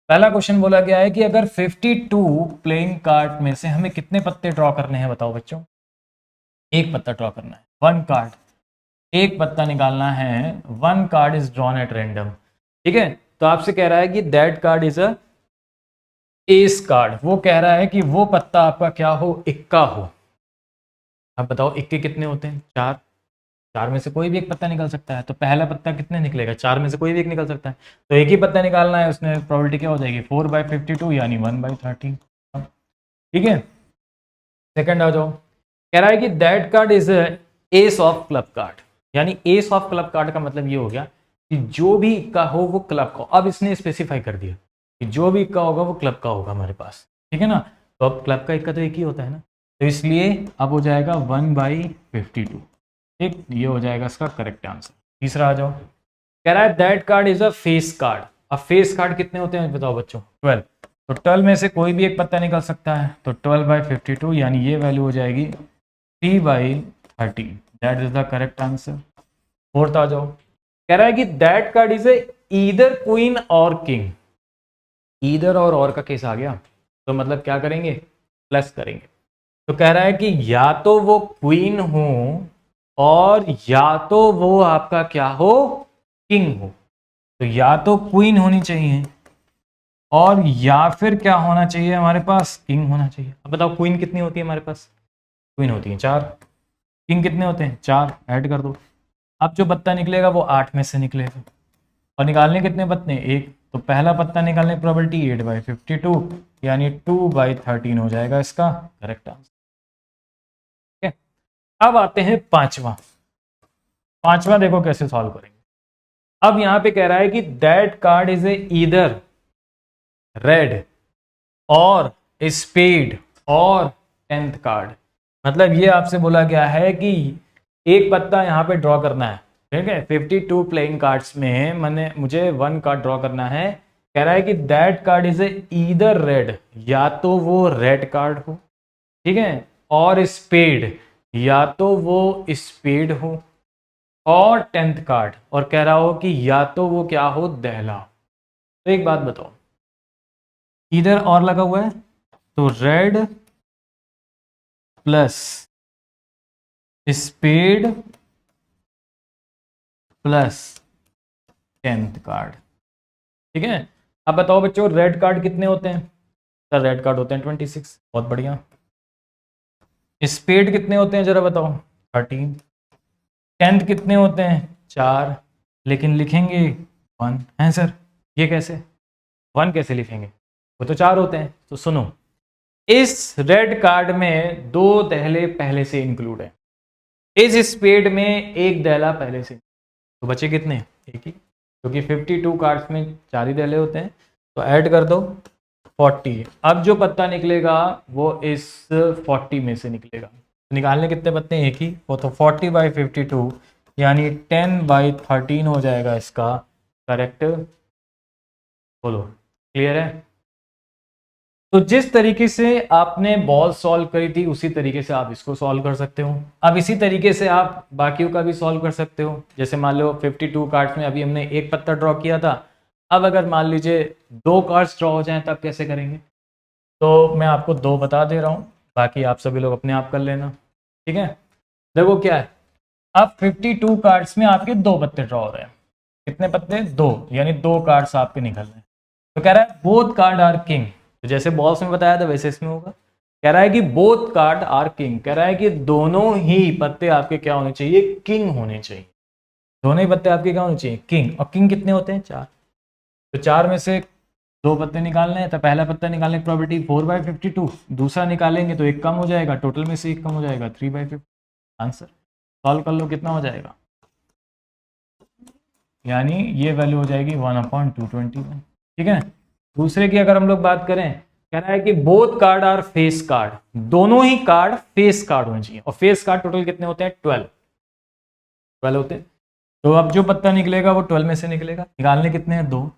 पहला question बोला गया है कि अगर 52 प्लेइंग कार्ड में से हमें कितने पत्ते ड्रॉ करने हैं, बताओ बच्चों। एक पत्ता ड्रॉ करना है, वन कार्ड, एक पत्ता निकालना है। One card is drawn at random, ठीक है। तो आपसे कह रहा है कि that card is a ace card, वो कह रहा है कि वो पत्ता आपका क्या हो? इक्का हो। अब बताओ इक्के कितने होते हैं? 4। चार में से कोई भी एक पत्ता निकल सकता है, तो पहला पत्ता कितने निकलेगा, चार में से कोई भी एक निकल सकता है, तो एक ही पत्ता निकालना है, उसने प्रोबेबिलिटी क्या हो जाएगी 4/52 यानी 1/13। ठीक है, सेकंड आ जाओ, कह रहा है कि that card is S of club card, यानी एस ऑफ क्लब कार्ड का मतलब ये हो गया कि जो भी इक्का हो वो क्लब का, अब इसने स्पेसिफाई कर दिया कि जो भी इक्का होगा वो क्लब का होगा हमारे पास, ठीक है ना, तो अब क्लब का इक्का तो एक ही होता है ना, तो इसलिए अब हो जाएगा 1/52। ठीक, ये हो जाएगा इसका करेक्ट आंसर। तीसरा आ जाओ, कह रहा है that card is a face card. अब फेस कार्ड कितने होते हैं बताओ बच्चों, 12, तो 12 में से कोई भी एक पत्ता निकल सकता है, तो 12/52 यानी ये वैल्यू हो जाएगी 3/13, that is the correct answer. Fourth आ जाओ, कह रहा है कि that card is a either queen और किंग, ईदर और का केस आ गया, तो मतलब क्या करेंगे, प्लस करेंगे, तो कह रहा है कि या तो वो क्वीन हो और या तो वो आपका क्या हो, किंग हो, तो या तो क्वीन होनी चाहिए और या फिर क्या होना चाहिए हमारे पास, किंग होना चाहिए। अब बताओ क्वीन कितनी होती है हमारे पास, क्वीन होती है 4, किंग कितने होते हैं 4, ऐड कर दो, अब जो पत्ता निकलेगा वो 8 में से निकलेगा, और निकालने कितने पत्ते हैं, एक, तो पहला पत्ता निकालने की प्रोबेबिलिटी 8/52 यानी 2/13 हो जाएगा इसका करेक्ट आंसर। ठीक है, अब आते हैं पांचवा, पांचवा देखो कैसे सॉल्व करेंगे। अब यहां पे कह रहा है कि that card is a either red और स्पेड और 10th कार्ड, मतलब ये आपसे बोला गया है कि एक पत्ता यहाँ पे ड्रॉ करना है, ठीक है, 52 प्लेइंग कार्ड्स में मैंने मुझे 1 कार्ड ड्रॉ करना है, कह रहा है कि that card is a either red, या तो वो रेड कार्ड हो, ठीक है, और स्पेड, या तो वो स्पेड हो, और 10th कार्ड, और कह रहा हो कि या तो वो क्या हो, दहला। तो एक बात बताओ, इधर और लगा हुआ है, तो red plus spade plus 10th card, ठीक है। अब बताओ बच्चों रेड कार्ड कितने होते हैं, सर रेड कार्ड होते हैं 26, बहुत बढ़िया। स्पेड कितने होते हैं जरा बताओ, 13। 10th कितने होते हैं, 4, लेकिन लिखेंगे 1 है सर, ये कैसे 1 कैसे लिखेंगे, वो तो 4 होते हैं। तो सुनो, इस रेड कार्ड में 2 दहले पहले से इंक्लूड है, इस स्पेड में एक दहला पहले से, तो बचे कितने, एक ही, क्योंकि 52 कार्ड्स में 4 ही दहले होते हैं, तो ऐड कर दो 40। अब जो पत्ता निकलेगा वो इस 40 में से निकलेगा, तो निकालने कितने पत्ते हैं, एक ही, वो तो 40/52 यानी 10/13 हो जाएगा इसका करेक्ट। बोलो क्लियर है। तो जिस तरीके से आपने बॉल सॉल्व करी थी उसी तरीके से आप इसको सॉल्व कर सकते हो। अब इसी तरीके से आप बाकियों का भी सॉल्व कर सकते हो, जैसे मान लो 52 कार्ड्स में अभी हमने एक पत्ता ड्रॉ किया था, अब अगर मान लीजिए 2 कार्ड्स ड्रॉ हो जाएं तब कैसे करेंगे, तो मैं आपको 2 बता दे रहा हूँ, बाकी आप सभी लोग अपने आप कर लेना, ठीक है। देखो क्या है, अब 52 कार्ड्स में आपके 2 पत्ते ड्रॉ हो रहे हैं, कितने पत्ते, 2, यानी 2 कार्ड्स आपके निकल रहे हैं, तो कह रहा है बोथ कार्ड आर किंग, तो जैसे बॉल्स में बताया था वैसे इसमें होगा, कह रहा है कि बोथ कार्ड आर किंग, कह रहा है कि दोनों ही पत्ते आपके क्या होने चाहिए, किंग होने चाहिए, दोनों ही पत्ते आपके क्या होने चाहिए, किंग, और किंग कितने होते हैं 4, तो 4 में से 2 पत्ते निकालने हैं, तो पहला पत्ता निकालने की प्रोबेबिलिटी 4/52, दूसरा निकालेंगे तो एक कम हो जाएगा, टोटल में से एक कम हो जाएगा 3/50, आंसर सॉल्व कर लो कितना हो जाएगा, यानी ये वैल्यू हो जाएगी 1/221, ठीक है। दूसरे की अगर हम लोग बात करें, कह रहा है कि both card are face card, दोनों ही कार्ड फेस कार्ड होने चाहिए, और फेस कार्ड टोटल कितने होते हैं 12 होते हैं, तो अब जो पत्ता निकलेगा वो 12 में से निकलेगा, निकालने कितने हैं 2,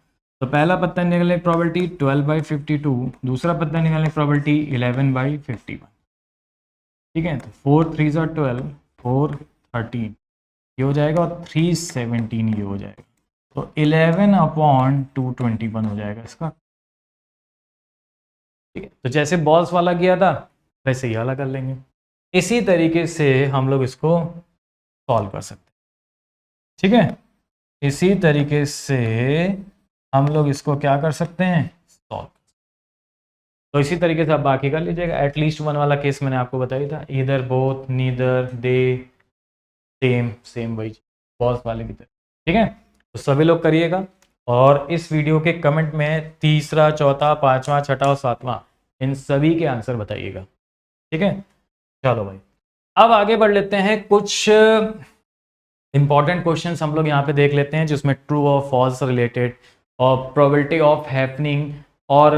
तो पहला पत्ता निकलने की प्रोबेबिलिटी 12/52, दूसरा पत्ता निकालने की प्रोबेबिलिटी 11/51, ठीक है, तो 4 3 12, 4 13 ये हो जाएगा, और 317 ये हो जाएगा, तो 11/221 हो जाएगा इसका, ठीक है। तो जैसे बॉल्स वाला किया था वैसे ही वाला कर लेंगे, इसी तरीके से हम लोग इसको सॉल्व कर सकते हैं, ठीक है, इसी तरीके से हम लोग इसको क्या कर सकते हैं, सॉल्व। तो इसी तरीके से आप बाकी कर लीजिएगा, एटलीस्ट 1 वाला केस मैंने आपको बताया था, इधर बोथ नीदर दे सेम सेम वही बॉस वाले की तरह, ठीक है। तो सभी लोग करिएगा और इस वीडियो के कमेंट में तीसरा, चौथा, पांचवा, छठा और सातवां इन सभी के आंसर बताइएगा, ठीक है। चलो भाई, अब आगे बढ़ लेते हैं। कुछ इंपॉर्टेंट क्वेश्चंस हम लोग यहाँ पे देख लेते हैं जिसमें ट्रू और फॉल्स रिलेटेड और प्रोबेबिलिटी ऑफ हैपनिंग और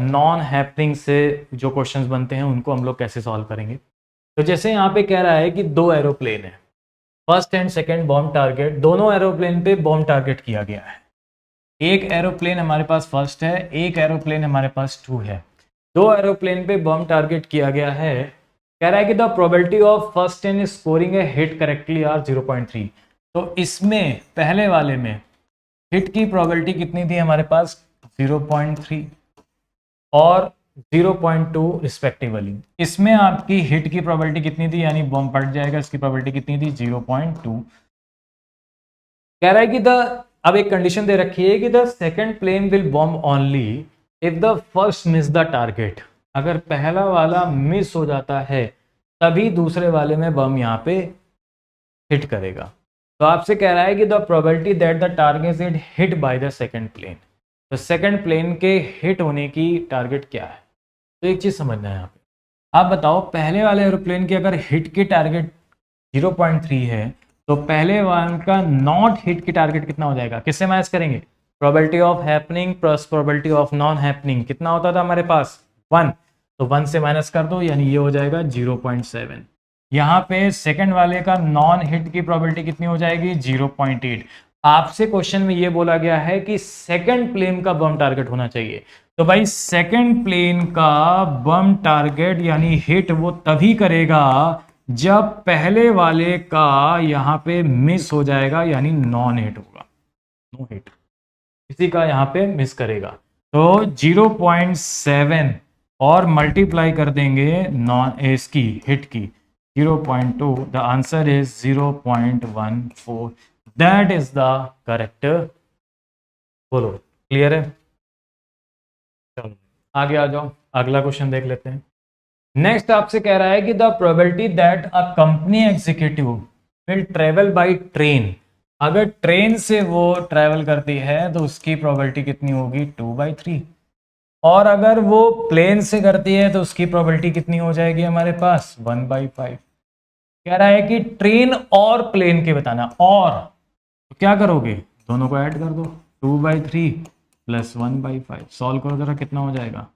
नॉन हैपनिंग से जो क्वेश्चंस बनते हैं उनको हम लोग कैसे सॉल्व करेंगे। तो जैसे यहाँ पे कह रहा है कि दो एरोप्लेन है, first and second bomb target, दोनों एरोप्लेन पे बॉम्ब टारगेट किया गया है। एक एरोप्लेन हमारे पास फर्स्ट है, एक एरोप्लेन हमारे पास टू है। दो एरोप्लेन पे बॉम्ब टारगेट किया गया है। कह रहा है कि the probability of first in scoring a hit correctly are 0.3। तो इसमें पहले वाले में हिट की प्रोबेबिलिटी कितनी थी हमारे पास, 0.3 और 0.2 रिस्पेक्टिवली। इसमें आपकी हिट की प्रोबेबिलिटी कितनी थी, यानी बॉम्ब फट जाएगा, इसकी प्रोबेबिलिटी कितनी थी, 0.2। कह रहा है कि अब एक कंडीशन दे रखी है कि the second plane will bomb only if the first miss the target. अगर पहला वाला मिस हो जाता है तभी दूसरे वाले में बम यहाँ पे हिट करेगा। तो आपसे कह रहा है कि the probability that the target is hit by the second plane, तो सेकंड प्लेन के हिट होने की टारगेट क्या है। तो एक चीज समझना है यहाँ पे, आप बताओ पहले वाले एरोप्लेन की अगर हिट की टारगेट 0.3 है तो पहले वन का नॉट हिट की टारगेट कितना हो जाएगा, किससे माइनस करेंगे, probability of happening plus probability of non happening, कितना होता था हमारे पास 1, तो 1 से माइनस कर दो, यानी ये हो जाएगा 0.7। यहाँ पे सेकंड वाले का नॉन हिट की प्रोबेबिलिटी कितनी हो जाएगी, 0.8। आपसे क्वेश्चन में ये बोला गया है कि सेकंड प्लेन का बम टारगेट होना चाहिए। तो भाई सेकंड प्लेन का बम टारगेट यानी हिट वो तभी करेगा जब पहले वाले का यहाँ पे मिस हो जाएगा, यानी नॉन हिट होगा, नो हिट, इसी का यहाँ पे मिस करेगा। तो 0.7 और मल्टीप्लाई कर देंगे नॉन इसकी हिट की 0.2, the answer is 0.14। That is the correct. बोलो क्लियर है। चलो आगे आ जाओ, अगला क्वेश्चन देख लेते हैं। नेक्स्ट आपसे कह रहा है कि the probability that a company executive will travel by train, अगर ट्रेन से वो ट्रेवल करती है तो उसकी प्रोबेबिलिटी कितनी होगी, 2/3। और अगर वो प्लेन से करती है तो उसकी प्रोबेबिलिटी कितनी हो जाएगी हमारे पास, 1/5। कह रहा है कि ट्रेन और प्लेन के बताना, और तो क्या करोगे, दोनों को ऐड कर दो, 2/3 प्लस 1/5, सॉल्व करो जरा, कितना हो जाएगा,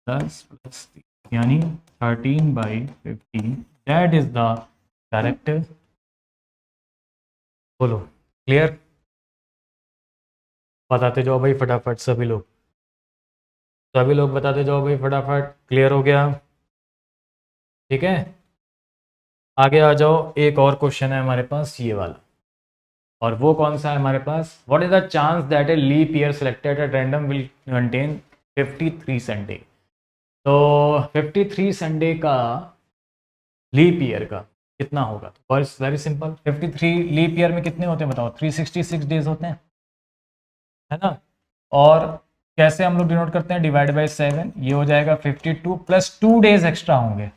10 प्लस 3 यानी 13/15। That is the correct. बोलो क्लियर, बताते जाओ भाई फटाफट, सभी लोग बताते जाओ भाई फटाफट, क्लियर हो गया, ठीक है। आगे आ जाओ, एक और क्वेश्चन है हमारे पास ये वाला, और वो कौन सा है हमारे पास, what is the chance that a leap year selected at random will contain 53 Sunday. तो 53 संडे का लीप ईयर का कितना होगा, तो वेरी सिंपल, 53 लीप ईयर में कितने होते हैं बताओ, 366 डेज होते हैं, है ना। और कैसे हम लोग डिनोट करते हैं, डिवाइड बाय 7, ये हो जाएगा 52 प्लस 2 डेज एक्स्ट्रा होंगे।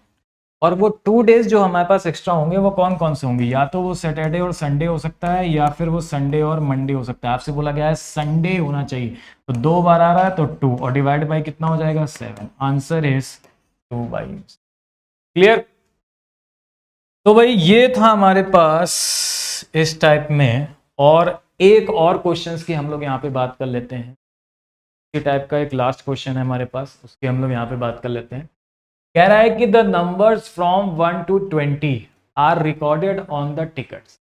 और वो 2 डेज जो हमारे पास एक्स्ट्रा होंगे वो कौन कौन से होंगे, या तो वो सैटरडे और संडे हो सकता है, या फिर वो संडे और मंडे हो सकता है। आपसे बोला गया है संडे होना चाहिए, तो 2 बार आ रहा है तो 2, और डिवाइड बाय कितना हो जाएगा, 7। Answer is 2/। क्लियर। तो भाई ये था हमारे पास इस टाइप में, और एक और क्वेश्चंस की हम लोग यहाँ पे बात कर लेते हैं। इसी टाइप का एक लास्ट क्वेश्चन है हमारे पास, उसकी हम लोग यहाँ पे बात कर लेते हैं। कह रहा है कि the numbers from 1 to 20 are recorded on the tickets.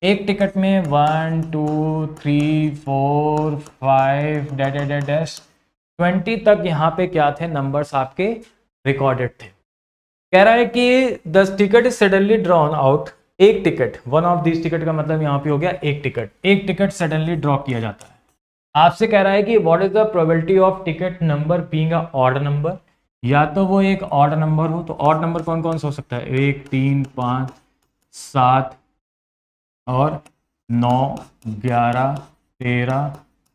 एक टिकट में 1 2 3 4 5 डैश डैश डैश 20 तक यहाँ पे क्या थे, नंबर्स आपके रिकॉर्डेड थे। कह रहा है कि the ticket is suddenly drawn out, एक ticket, one of this ticket का मतलब यहाँ पे हो गया एक टिकट सडनली ड्रॉ किया जाता है। आपसे कह रहा है कि what is the probability of ticket number being a odd number, या तो वो एक ऑड नंबर हो, तो ऑड नंबर कौन कौन सा हो सकता है, 1 3 5 7 और 9 11 13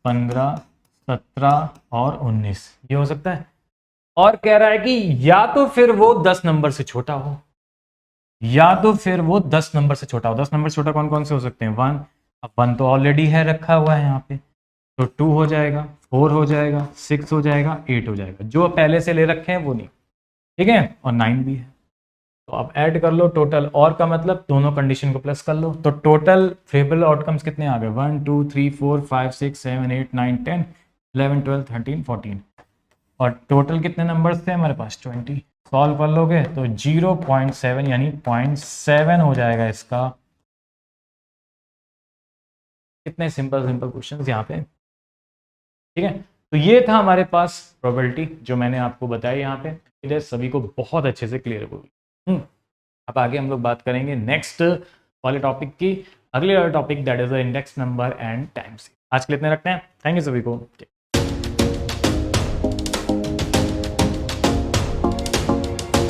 15 17 और 19, ये हो सकता है। और कह रहा है कि या तो फिर वो 10 नंबर से छोटा हो, या तो फिर वो 10 नंबर से छोटा हो। 10 नंबर से छोटा कौन कौन से हो सकते हैं? 1, अब 1 तो ऑलरेडी है, रखा हुआ है यहाँ पे, तो 2 हो जाएगा, 4 हो जाएगा, 6 हो जाएगा, 8 हो जाएगा, जो पहले से ले रखे हैं वो नहीं, ठीक है, और 9 भी है। तो अब ऐड कर लो टोटल, और का मतलब दोनों कंडीशन को प्लस कर लो, तो टोटल फेवरेबल आउटकम्स कितने आ गए? 1 2 3 4 5 6 7 8 9 10 11 12 13 14, और टोटल कितने नंबर्स थे हमारे पास? 20। सॉल्व कर लोगे तो 0.7 यानी 0.7 हो जाएगा इसका। कितने सिंपल सिंपल क्वेश्चंस यहाँ पे, ठीक है। तो ये था हमारे पास प्रोबेबिलिटी जो मैंने आपको बताया यहाँ पे, इधर सभी को बहुत अच्छे से क्लियर होगी। अब आगे हम लोग बात करेंगे नेक्स्ट वाले टॉपिक की, अगले वाले topic that is the index number and time series. आज के लिए इतने रखते हैं, थैंक यू सभी को।